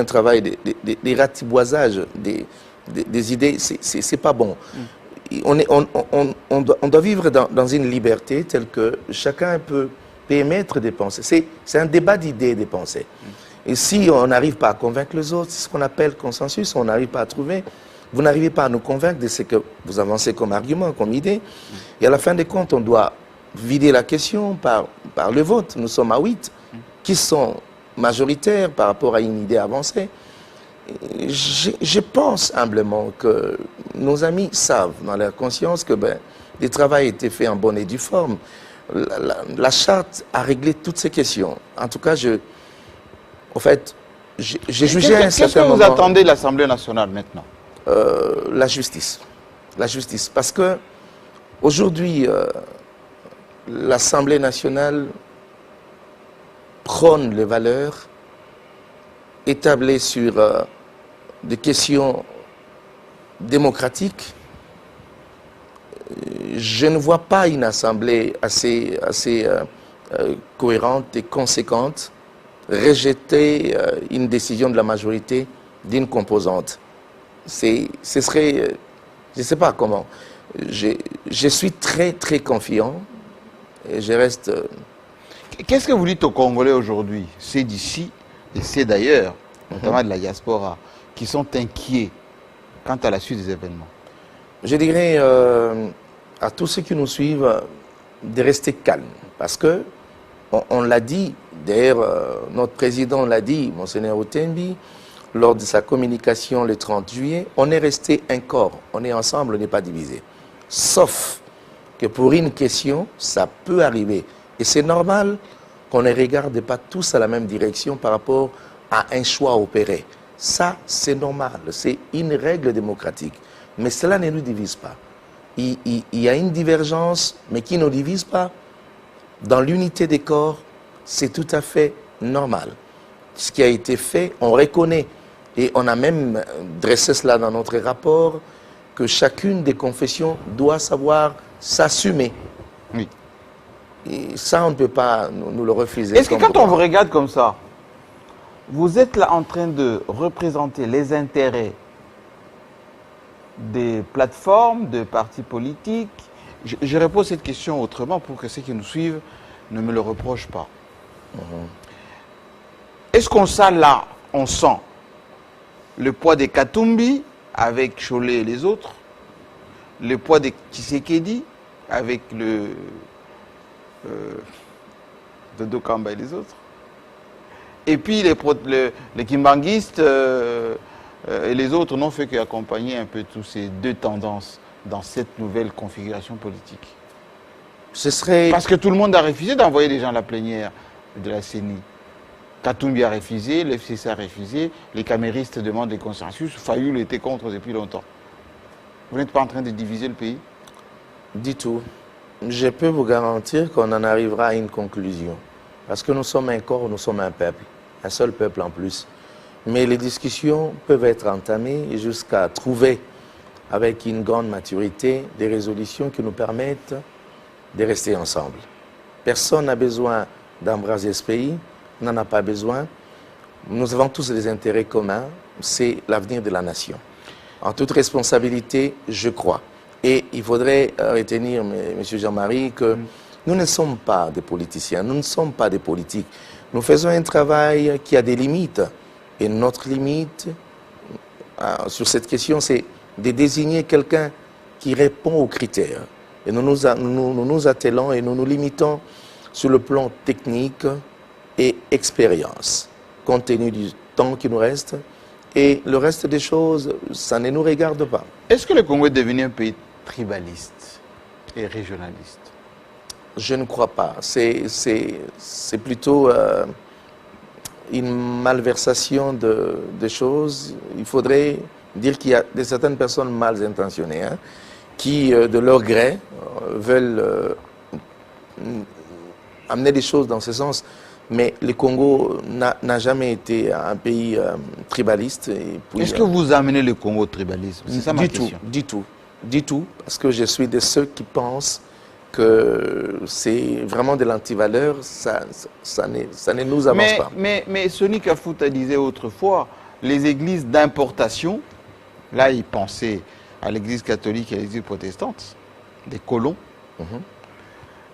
travail des ratiboisages des idées. C'est pas bon. On doit vivre dans une liberté telle que chacun peut émettre des pensées. C'est un débat d'idées, des pensées. Et si on n'arrive pas à convaincre les autres, c'est ce qu'on appelle consensus, on n'arrive pas à trouver, vous n'arrivez pas à nous convaincre de ce que vous avancez comme argument, comme idée. Et à la fin des comptes, on doit vider la question par le vote. Nous sommes à 8 qui sont majoritaires par rapport à une idée avancée. Je pense humblement que nos amis savent dans leur conscience que le travail a été fait en bonne et due forme. La charte a réglé toutes ces questions. En tout cas, j'ai jugé à un certain moment... Qu'est-ce que vous attendez de l'Assemblée nationale maintenant? La justice. La justice. Parce que aujourd'hui, l'Assemblée nationale prône les valeurs établies sur des questions démocratiques. Je ne vois pas une assemblée assez cohérente et conséquente rejeter une décision de la majorité d'une composante. Ce serait, je ne sais pas comment. Je suis très très confiant et je reste... Qu'est-ce que vous dites aux Congolais aujourd'hui, c'est d'ici et c'est d'ailleurs, notamment de la diaspora, qui sont inquiets quant à la suite des événements? Je dirais à tous ceux qui nous suivent de rester calmes. Parce que, on l'a dit, d'ailleurs, notre président l'a dit, Monseigneur Otembi, lors de sa communication le 30 juillet, on est resté un corps, on est ensemble, on n'est pas divisé. Sauf que pour une question, ça peut arriver. Et c'est normal qu'on ne regarde pas tous à la même direction par rapport à un choix opéré. Ça, c'est normal, c'est une règle démocratique. Mais cela ne nous divise pas. Il y a une divergence, mais qui ne nous divise pas. Dans l'unité des corps, c'est tout à fait normal. Ce qui a été fait, on reconnaît Et on a même dressé cela dans notre rapport, que chacune des confessions doit savoir s'assumer. Oui. Et ça, on ne peut pas nous le refuser. Est-ce que quand droit. on vous regarde comme ça, vous êtes là en train de représenter les intérêts des plateformes, de partis politiques? Je repose cette question autrement pour que ceux qui nous suivent ne me le reprochent pas. Est-ce qu'on sent là, on sent le poids des Katumbi avec Cholet et les autres, le poids des Tshisekedi avec Dodo Kamba et les autres, et puis les Kimbanguistes et les autres n'ont fait qu'accompagner un peu tous ces deux tendances dans cette nouvelle configuration politique? Ce serait... Parce que tout le monde a refusé d'envoyer des gens à la plénière de la CENI. Katumbi a refusé, le FCC a refusé, les caméristes demandent des consensus, Fayoul était contre depuis longtemps. Vous n'êtes pas en train de diviser le pays? Du tout. Je peux vous garantir qu'on en arrivera à une conclusion. Parce que nous sommes un corps, nous sommes un peuple. Un seul peuple en plus. Mais les discussions peuvent être entamées jusqu'à trouver, avec une grande maturité, des résolutions qui nous permettent de rester ensemble. Personne n'a besoin d'embraser ce pays, n'en a pas besoin. Nous avons tous des intérêts communs, c'est l'avenir de la nation. En toute responsabilité, je crois. Et il faudrait retenir, M. Jean-Marie, que nous ne sommes pas des politiciens, nous ne sommes pas des politiques. Nous faisons un travail qui a des limites. Et notre limite sur cette question, c'est de désigner quelqu'un qui répond aux critères. Et nous nous attelons et nous nous limitons sur le plan technique et expérience, compte tenu du temps qui nous reste. Et le reste des choses, ça ne nous regarde pas. Est-ce que le Congo est devenu un pays tribaliste et régionaliste? Je ne crois pas. C'est plutôt une malversation de choses. Il faudrait dire qu'il y a certaines personnes mal intentionnées qui, de leur gré, veulent amener des choses dans ce sens. Mais le Congo n'a jamais été un pays tribaliste. Est-ce que vous amenez le Congo au tribalisme? C'est ça ma question. Du tout, parce que je suis de ceux qui pensent que c'est vraiment de l'antivaleur, ça ne nous avance pas. Mais Soni Kafouta disait autrefois, les églises d'importation, là il pensait à l'église catholique et à l'église protestante, des colons,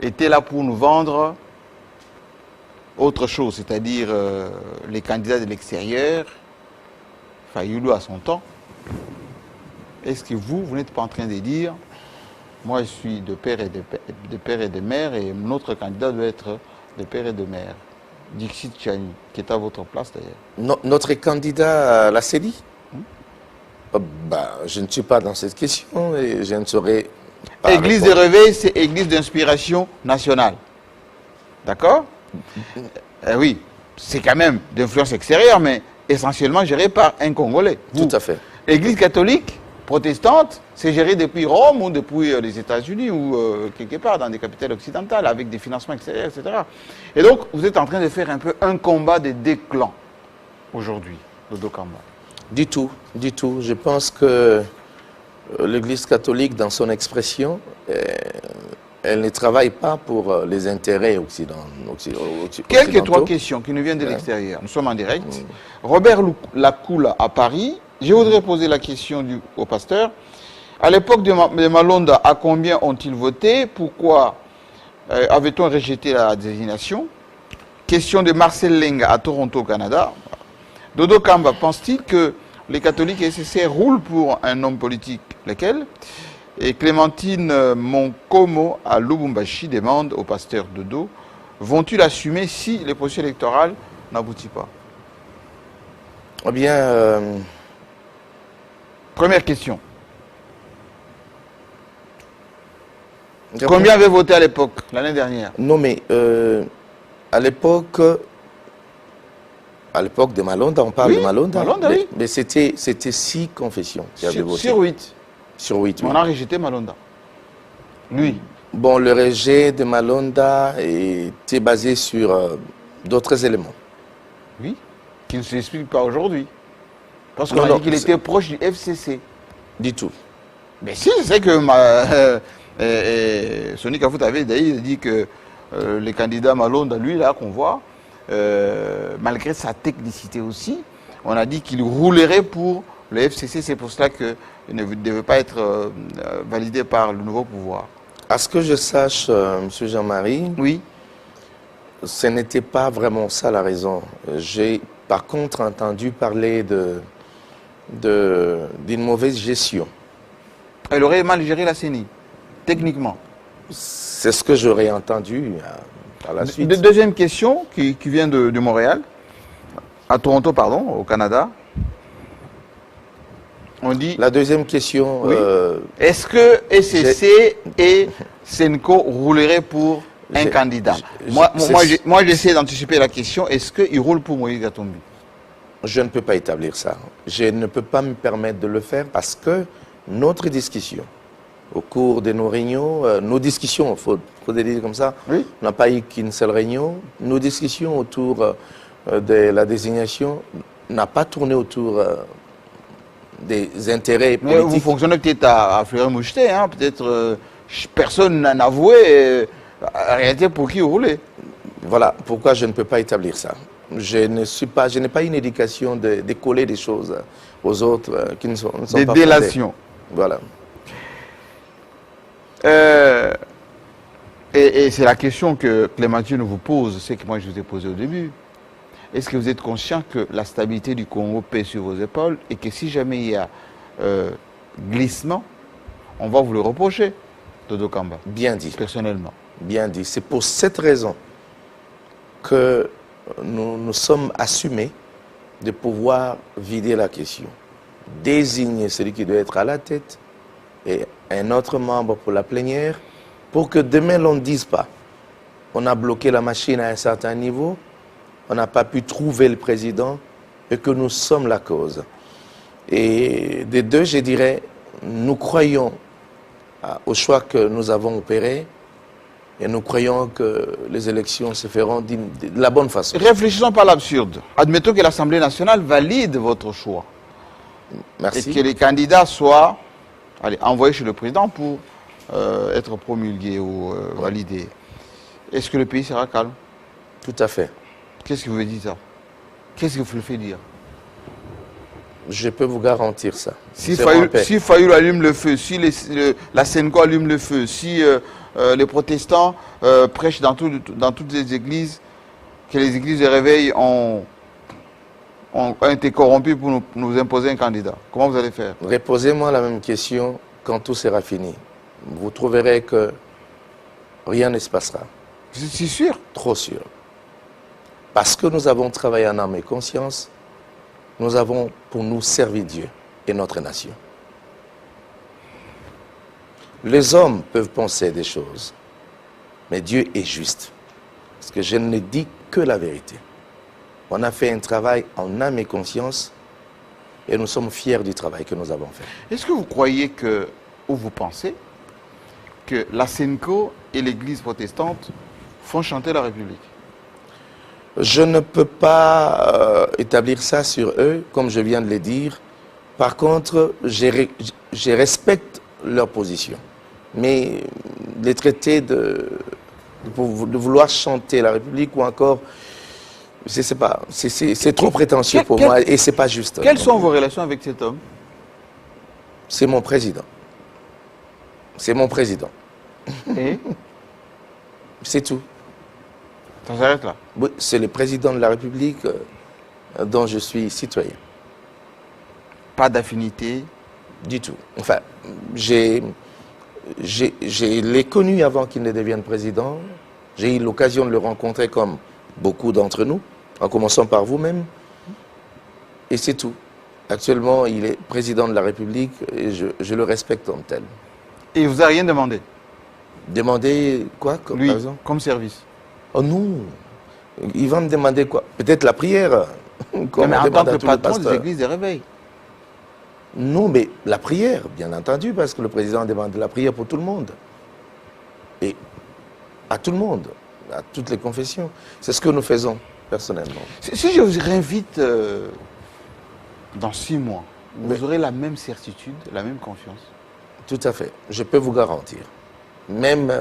étaient là pour nous vendre autre chose, c'est-à-dire les candidats de l'extérieur, Fayoulou à son temps. Est-ce que vous n'êtes pas en train de dire, moi je suis de père et de mère et notre candidat doit être de père et de mère? Dixit Chani, qui est à votre place d'ailleurs. Notre candidat à la CENI je ne suis pas dans cette question et je ne saurais pas Église de réveil, c'est église d'inspiration nationale. D'accord? Oui, c'est quand même d'influence extérieure, mais essentiellement géré par un Congolais. Tout à fait. Église catholique, protestante, c'est géré depuis Rome ou depuis les États-Unis ou quelque part dans des capitales occidentales avec des financements extérieurs, etc. Et donc, vous êtes en train de faire un peu un combat des deux clans aujourd'hui, Dodo Kamba. Du tout. Je pense que l'Église catholique, dans son expression, elle ne travaille pas pour les intérêts occidentaux. Quelques trois questions qui nous viennent de l'extérieur. Nous sommes en direct. Robert Lacoula à Paris. Je voudrais poser la question au pasteur. À l'époque de Malonda, à combien ont-ils voté? Pourquoi avait-on rejeté la désignation? Question de Marcel Lenga à Toronto, Canada. Dodo Kamba, pense-t-il que les catholiques et SCC roulent pour un homme politique? Lequel? Et Clémentine Monkomo à Lubumbashi demande au pasteur Dodo, vont-ils assumer si le processus électoral n'aboutit pas? Eh bien... Première question. Combien avaient voté à l'époque, l'année dernière? Non, mais à l'époque de Malonda, on parle de Malonda. Oui. Mais c'était 6 confessions qui avaient voté. Sur 8. Sur 8, On a rejeté Malonda. Lui. Bon, le rejet de Malonda était basé sur d'autres éléments. Oui, qui ne s'expliquent pas aujourd'hui. Parce qu'on a dit qu'il était proche du FCC. Du tout. Mais si, c'est que Sonic Afout avait dit que les candidats Malonda, lui, là, qu'on voit, malgré sa technicité aussi, on a dit qu'il roulerait pour le FCC. C'est pour cela qu'il ne devait pas être validé par le nouveau pouvoir. À ce que je sache, M. Jean-Marie, oui, ce n'était pas vraiment ça la raison. J'ai par contre entendu parler d'une mauvaise gestion. Elle aurait mal géré la CENI, techniquement. C'est ce que j'aurais entendu par la suite. Deuxième question qui vient de Montréal, à Toronto, pardon, au Canada. On dit... La deuxième question... Oui. Est-ce que SCC et Senco rouleraient pour un candidat? Moi, j'essaie d'anticiper la question. Est-ce qu'ils roulent pour Moïse Gatombi? Je ne peux pas établir ça. Je ne peux pas me permettre de le faire parce que notre discussion, au cours de nos réunions, nos discussions, il faut le dire comme ça, oui. On n'a pas eu qu'une seule réunion. Nos discussions autour de la désignation n'a pas tourné autour des intérêts politiques. Vous fonctionnez peut-être à Fleury-Moucheté, hein, peut-être personne n'a avoué en réalité pour qui rouler. Voilà pourquoi je ne peux pas établir ça. Je n'ai pas une éducation de coller des choses aux autres qui ne sont pas des délations. Voilà. Et c'est la question que Clémentine vous pose, c'est que moi je vous ai posé au début. Est-ce que vous êtes conscient que la stabilité du Congo pèse sur vos épaules et que si jamais il y a glissement, on va vous le reprocher, Dodo Kamba? Bien dit. Personnellement. Bien dit. C'est pour cette raison que nous sommes assumés de pouvoir vider la question. Désigner celui qui doit être à la tête et un autre membre pour la plénière pour que demain l'on ne dise pas on a bloqué la machine à un certain niveau, on n'a pas pu trouver le président et que nous sommes la cause. Et des deux, je dirais, nous croyons au choix que nous avons opéré et nous croyons que les élections se feront de la bonne façon. Réfléchissons par l'absurde. Admettons que l'Assemblée nationale valide votre choix. Merci. Et que les candidats soient envoyés chez le président pour être promulgués ou validés. Est-ce que le pays sera calme? Tout à fait. Qu'est-ce que vous dites ça? Qu'est-ce que vous le faites dire? Je peux vous garantir ça. Si Fayulu allume le feu, si la Senco allume le feu, si les protestants prêchent dans toutes les églises, que les églises de réveil ont été corrompues pour nous imposer un candidat, comment vous allez faire? Reposez-moi la même question quand tout sera fini. Vous trouverez que rien ne se passera. Je suis sûr. Trop sûr. Parce que nous avons travaillé en âme et conscience, nous avons pour nous servi Dieu et notre nation. Les hommes peuvent penser des choses, mais Dieu est juste. Parce que je ne dis que la vérité. On a fait un travail en âme et conscience et nous sommes fiers du travail que nous avons fait. Est-ce que vous croyez ou vous pensez que la Senco et l'Église protestante font chanter la République? Je ne peux pas établir ça sur eux, comme je viens de le dire. Par contre, je respecte leur position. Mais les traités de vouloir chanter la République ou encore, je ne sais pas, c'est trop prétentieux pour moi et ce n'est pas juste. Quelles sont vos relations avec cet homme? C'est mon président. C'est mon président. Et c'est tout. Ça s'arrête là? Oui, c'est le président de la République dont je suis citoyen. Pas d'affinité? Du tout. Enfin, je l'ai connu avant qu'il ne devienne président. J'ai eu l'occasion de le rencontrer comme beaucoup d'entre nous, en commençant par vous-même. Et c'est tout. Actuellement, il est président de la République et je le respecte comme tel. Et il ne vous a rien demandé? Demander quoi, lui, par exemple? Comme service? Oh non. Il va me demander quoi? Peut-être la prière. Mais en tant que patron des églises de réveil? Non, mais la prière, bien entendu, parce que le président demande la prière pour tout le monde. Et à tout le monde, à toutes les confessions. C'est ce que nous faisons, personnellement. Si je vous réinvite dans 6 mois, vous aurez la même certitude, la même confiance? Tout à fait. Je peux vous garantir. Même,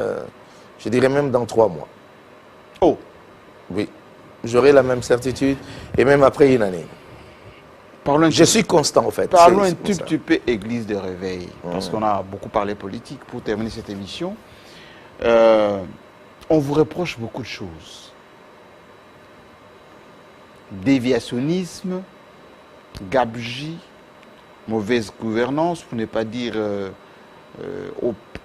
je dirais même dans 3 mois. Oh! Oui. J'aurai la même certitude et même après une année. Je suis constant en fait. Parlons un tout petit peu Église de réveil, parce qu'on a beaucoup parlé politique pour terminer cette émission. On vous reproche beaucoup de choses. Déviationnisme, gabegie, mauvaise gouvernance, pour ne pas dire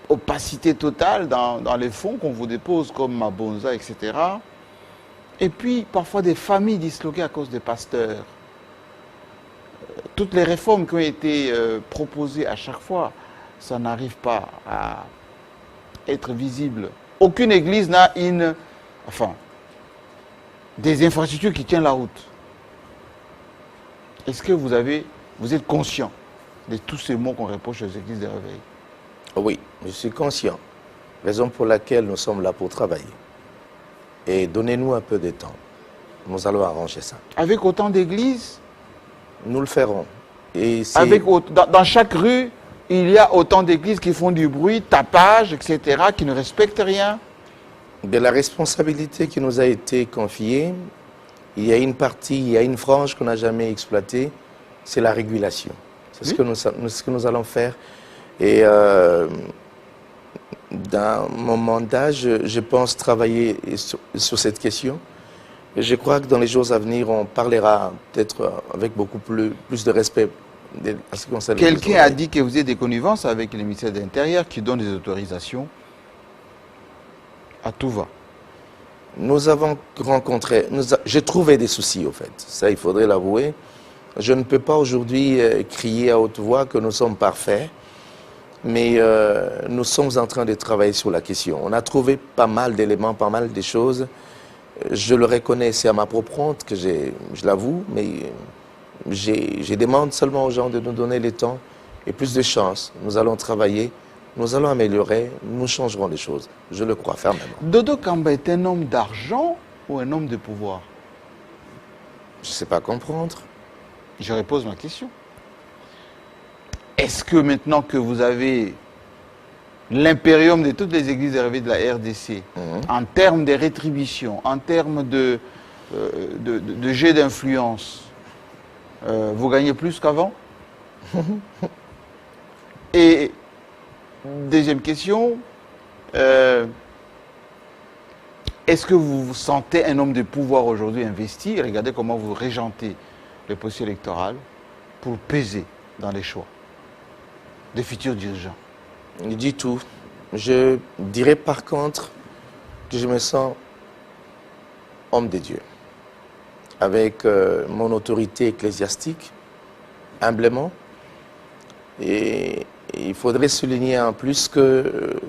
opacité totale dans les fonds qu'on vous dépose comme Mabonza, etc. Et puis parfois des familles disloquées à cause des pasteurs. Toutes les réformes qui ont été proposées à chaque fois, ça n'arrive pas à être visible. Aucune église n'a des infrastructures qui tiennent la route. Est-ce que vous êtes conscient de tous ces mots qu'on reproche aux églises de réveil? Oui, je suis conscient. Raison pour laquelle nous sommes là pour travailler. Et donnez-nous un peu de temps. Nous allons arranger ça. Avec autant d'églises? Nous le ferons. Et dans chaque rue, il y a autant d'églises qui font du bruit, tapage, etc., qui ne respectent rien. De la responsabilité qui nous a été confiée, il y a une partie, il y a une frange qu'on n'a jamais exploitée, c'est la régulation. C'est ce que nous allons faire. Et dans mon mandat, je pense travailler sur cette question. Et je crois que dans les jours à venir, on parlera peut-être avec beaucoup plus de respect. Quelqu'un a dit que vous avez des connivences avec le ministère de l'Intérieur qui donne des autorisations à tout va. Nous avons rencontré, j'ai trouvé des soucis au fait, ça il faudrait l'avouer. Je ne peux pas aujourd'hui crier à haute voix que nous sommes parfaits, mais nous sommes en train de travailler sur la question. On a trouvé pas mal d'éléments, pas mal de choses. Je le reconnais, c'est à ma propre honte que je l'avoue, mais je demande seulement aux gens de nous donner le temps et plus de chance. Nous allons travailler, nous allons améliorer, nous changerons les choses. Je le crois fermement. Dodo Kamba est un homme d'argent ou un homme de pouvoir? Je ne sais pas comprendre. Je repose ma question. Est-ce que maintenant que vous avez l'impérium de toutes les églises de la RDC, en termes de rétribution, en termes de jet d'influence, vous gagnez plus qu'avant? Et deuxième question, est-ce que vous vous sentez un homme de pouvoir aujourd'hui investi? Regardez comment vous régentez le processus électoral pour peser dans les choix des futurs dirigeants. Il dit tout. Je dirais par contre que je me sens homme de Dieu, avec mon autorité ecclésiastique, humblement. Et il faudrait souligner en plus que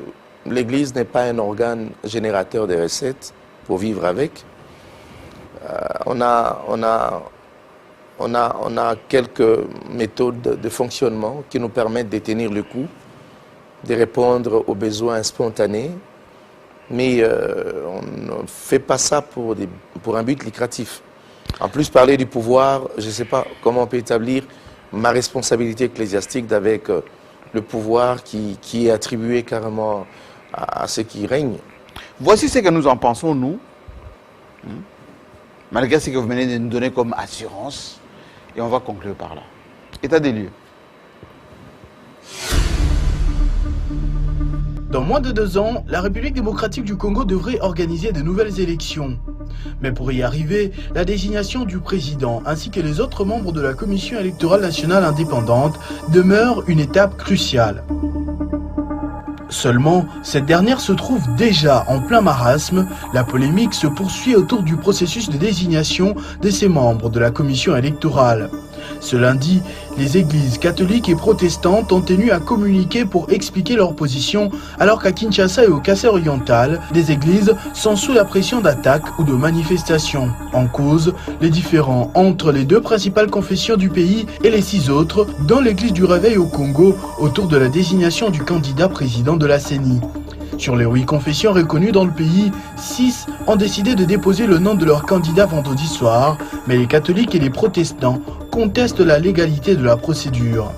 l'Église n'est pas un organe générateur de recettes pour vivre avec. On a quelques méthodes de fonctionnement qui nous permettent de tenir le coup, de répondre aux besoins spontanés, mais on ne fait pas ça pour un but lucratif. En plus, parler du pouvoir, je ne sais pas comment on peut établir ma responsabilité ecclésiastique avec le pouvoir qui est attribué carrément à ceux qui règnent. Voici ce que nous en pensons, nous, malgré ce que vous venez de nous donner comme assurance, et on va conclure par là. État des lieux. Dans moins de 2 ans, la République démocratique du Congo devrait organiser de nouvelles élections. Mais pour y arriver, la désignation du président ainsi que les autres membres de la Commission électorale nationale indépendante demeure une étape cruciale. Seulement, cette dernière se trouve déjà en plein marasme. La polémique se poursuit autour du processus de désignation de ces membres de la commission électorale. Ce lundi, les églises catholiques et protestantes ont tenu à communiquer pour expliquer leur position, alors qu'à Kinshasa et au Kassai-Oriental, des églises sont sous la pression d'attaques ou de manifestations. En cause, les différends entre les 2 principales confessions du pays et les 6 autres, dont l'église du Réveil au Congo, autour de la désignation du candidat président de la CENI. Sur les 8 confessions reconnues dans le pays, 6 ont décidé de déposer le nom de leur candidat vendredi soir, mais les catholiques et les protestants contestent la légalité de la procédure.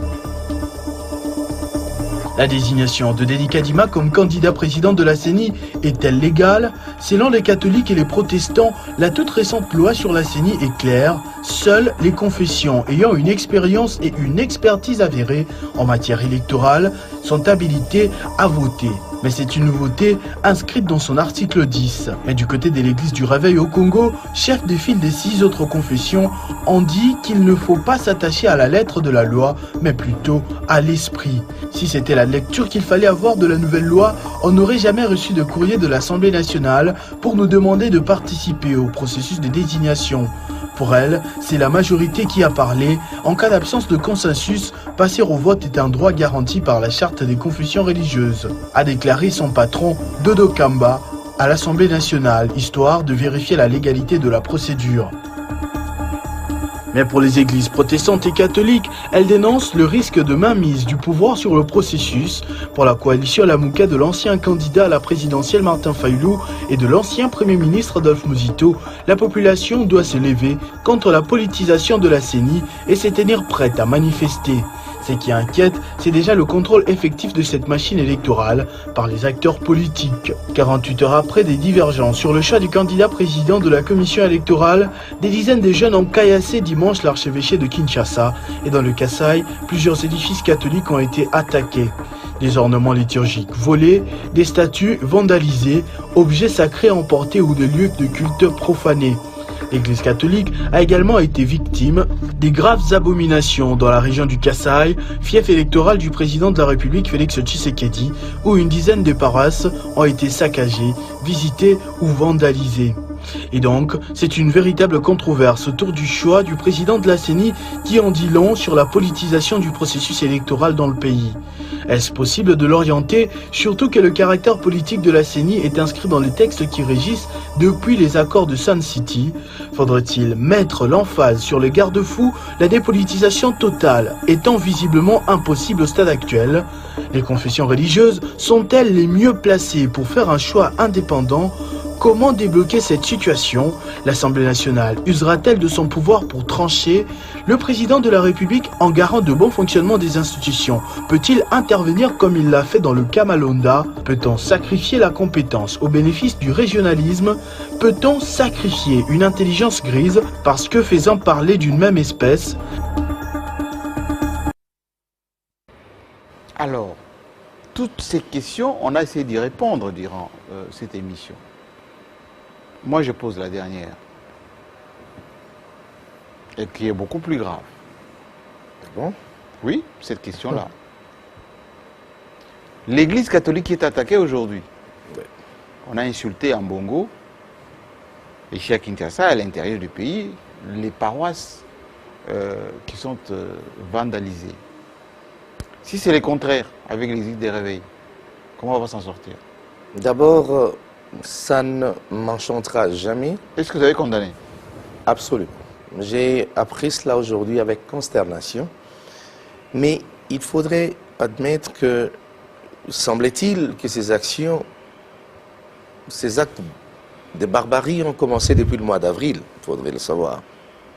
La désignation de Dédi Kadima comme candidat président de la CENI est-elle légale? Selon les catholiques et les protestants, la toute récente loi sur la CENI est claire. Seules les confessions ayant une expérience et une expertise avérée en matière électorale sont habilitées à voter. Mais c'est une nouveauté inscrite dans son article 10. Mais du côté de l'église du Réveil au Congo, chef de file des 6 autres confessions, on dit qu'il ne faut pas s'attacher à la lettre de la loi, mais plutôt à l'esprit. Si c'était la lecture qu'il fallait avoir de la nouvelle loi, on n'aurait jamais reçu de courrier de l'Assemblée nationale pour nous demander de participer au processus de désignation. Pour elle, c'est la majorité qui a parlé. En cas d'absence de consensus, passer au vote est un droit garanti par la charte des confessions religieuses, a déclaré son patron Dodo Kamba à l'Assemblée nationale, histoire de vérifier la légalité de la procédure. Mais pour les églises protestantes et catholiques, elles dénoncent le risque de mainmise du pouvoir sur le processus. Pour la coalition Lamouka de l'ancien candidat à la présidentielle Martin Fayulu et de l'ancien Premier ministre Adolphe Muzito, la population doit se lever contre la politisation de la CENI et se tenir prête à manifester. Ce qui inquiète, c'est déjà le contrôle effectif de cette machine électorale par les acteurs politiques. 48 heures après des divergences sur le choix du candidat président de la commission électorale, des dizaines de jeunes ont caillassé dimanche l'archevêché de Kinshasa et dans le Kasaï, plusieurs édifices catholiques ont été attaqués. Des ornements liturgiques volés, des statues vandalisées, objets sacrés emportés ou des lieux de culte profanés. L'Église catholique a également été victime des graves abominations dans la région du Kasaï, fief électoral du président de la République Félix Tshisekedi, où une dizaine de paroisses ont été saccagées, visitées ou vandalisées. Et donc, c'est une véritable controverse autour du choix du président de la CENI qui en dit long sur la politisation du processus électoral dans le pays. Est-ce possible de l'orienter, surtout que le caractère politique de la CENI est inscrit dans les textes qui régissent depuis les accords de Sun City? Faudrait-il mettre l'emphase sur les garde-fous, la dépolitisation totale étant visiblement impossible au stade actuel? Les confessions religieuses sont-elles les mieux placées pour faire un choix indépendant? Comment débloquer cette situation? L'Assemblée nationale usera-t-elle de son pouvoir pour trancher? Le président de la République, en garant de bon fonctionnement des institutions, peut-il intervenir comme il l'a fait dans le cas Malonda? Peut-on sacrifier la compétence au bénéfice du régionalisme? Peut-on sacrifier une intelligence grise parce que faisant parler d'une même espèce? Alors, toutes ces questions, on a essayé d'y répondre durant cette émission. Moi, je pose la dernière, et qui est beaucoup plus grave. Bon. Oui, cette question-là. L'Église catholique est attaquée aujourd'hui. Oui. On a insulté en Bongo, et chez Kinshasa, à l'intérieur du pays, les paroisses qui sont vandalisées. Si c'est le contraire avec l'Église des réveils, comment on va s'en sortir? D'abord, ça ne m'enchantera jamais. Est-ce que vous avez condamné? Absolument. J'ai appris cela aujourd'hui avec consternation. Mais il faudrait admettre que, semble-t-il, que ces actions, ces actes de barbarie ont commencé depuis le mois d'avril, il faudrait le savoir.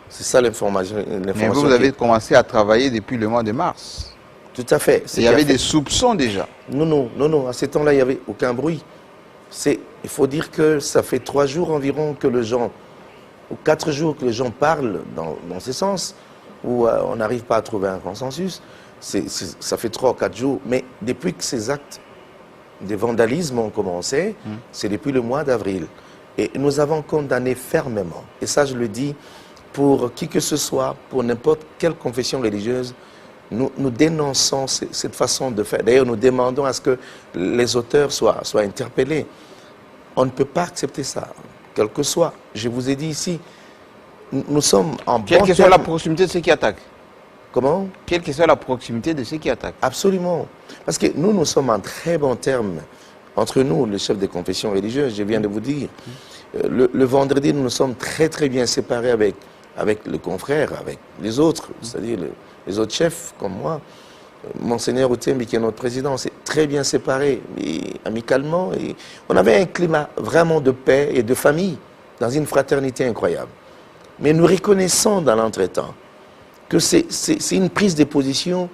C'est ça l'information. Mais vous avez commencé à travailler depuis le mois de mars. Tout à fait. Il y avait des soupçons déjà. Non. À ce temps-là, il n'y avait aucun bruit. Il faut dire que ça fait 3 jours environ que les gens, ou 4 jours que les gens parlent dans ce sens, où on n'arrive pas à trouver un consensus. Ça fait 3 ou 4 jours. Mais depuis que ces actes de vandalisme ont commencé, c'est depuis le mois d'avril. Et nous avons condamné fermement. Et ça, je le dis pour qui que ce soit, pour n'importe quelle confession religieuse, nous dénonçons cette façon de faire. D'ailleurs, nous demandons à ce que les auteurs soient interpellés. On ne peut pas accepter ça, quel que soit. Je vous ai dit ici, nous sommes en Quelle que soit la proximité de ceux qui attaquent. Comment? Quelle que soit la proximité de ceux qui attaquent. Absolument. Parce que nous sommes en très bons termes entre nous, les chefs des confessions religieuses, je viens de vous dire. Le vendredi, nous nous sommes très bien séparés avec le confrère, avec les autres, c'est-à-dire les autres chefs comme moi. Monseigneur Outembi, qui est notre président, s'est très bien séparé, amicalement. Et on avait un climat vraiment de paix et de famille, dans une fraternité incroyable. Mais nous reconnaissons dans l'entretemps que c'est une prise de position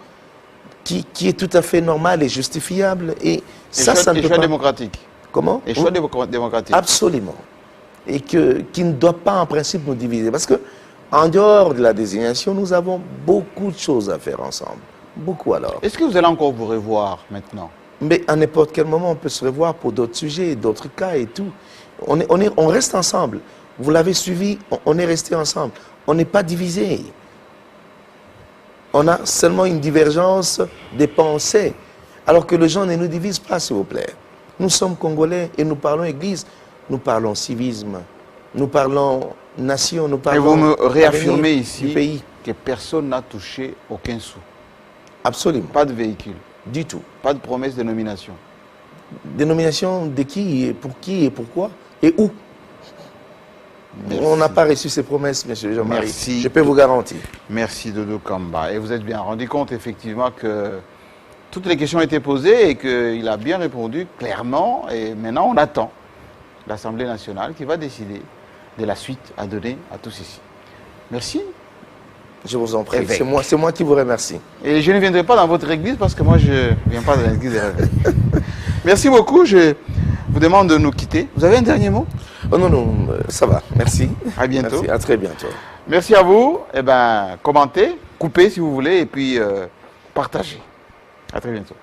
qui est tout à fait normale et justifiable. Et ça, ça ne peut choix pas... démocratique. Comment? Et choix démocratique. Absolument. Et qui ne doit pas en principe nous diviser. Parce que en dehors de la désignation, nous avons beaucoup de choses à faire ensemble. Beaucoup alors. Est-ce que vous allez encore vous revoir maintenant? Mais à n'importe quel moment, on peut se revoir pour d'autres sujets, d'autres cas et tout. On reste ensemble. Vous l'avez suivi, on est resté ensemble. On n'est pas divisé. On a seulement une divergence des pensées. Alors que les gens ne nous divisent pas, s'il vous plaît. Nous sommes Congolais et nous parlons Église. Nous parlons civisme. Nous parlons nation. Nous parlons. Et vous me réaffirmez avenir ici du pays. que personne n'a touché aucun sou. Absolument. Pas de véhicule. Du tout. Pas de promesse de nomination. Dénomination de qui et pourquoi et où? Merci. On n'a pas reçu ces promesses, monsieur Jean-Marie. Merci. Je peux vous garantir. Merci Dodo Kamba. Et vous êtes bien rendu compte effectivement que toutes les questions ont été posées et qu'il a bien répondu clairement. Et maintenant, on attend l'Assemblée nationale qui va décider de la suite à donner à tous ici. Merci. Je vous en prie. Évêque. C'est moi qui vous remercie. Et je ne viendrai pas dans votre église parce que moi, je ne viens pas de l'église des réveils. Merci beaucoup. Je vous demande de nous quitter. Vous avez un dernier mot? Oh non, non, ça va. Merci. À bientôt. Merci. À très bientôt. Merci à vous. Eh ben, commentez, coupez si vous voulez et puis partagez. À très bientôt.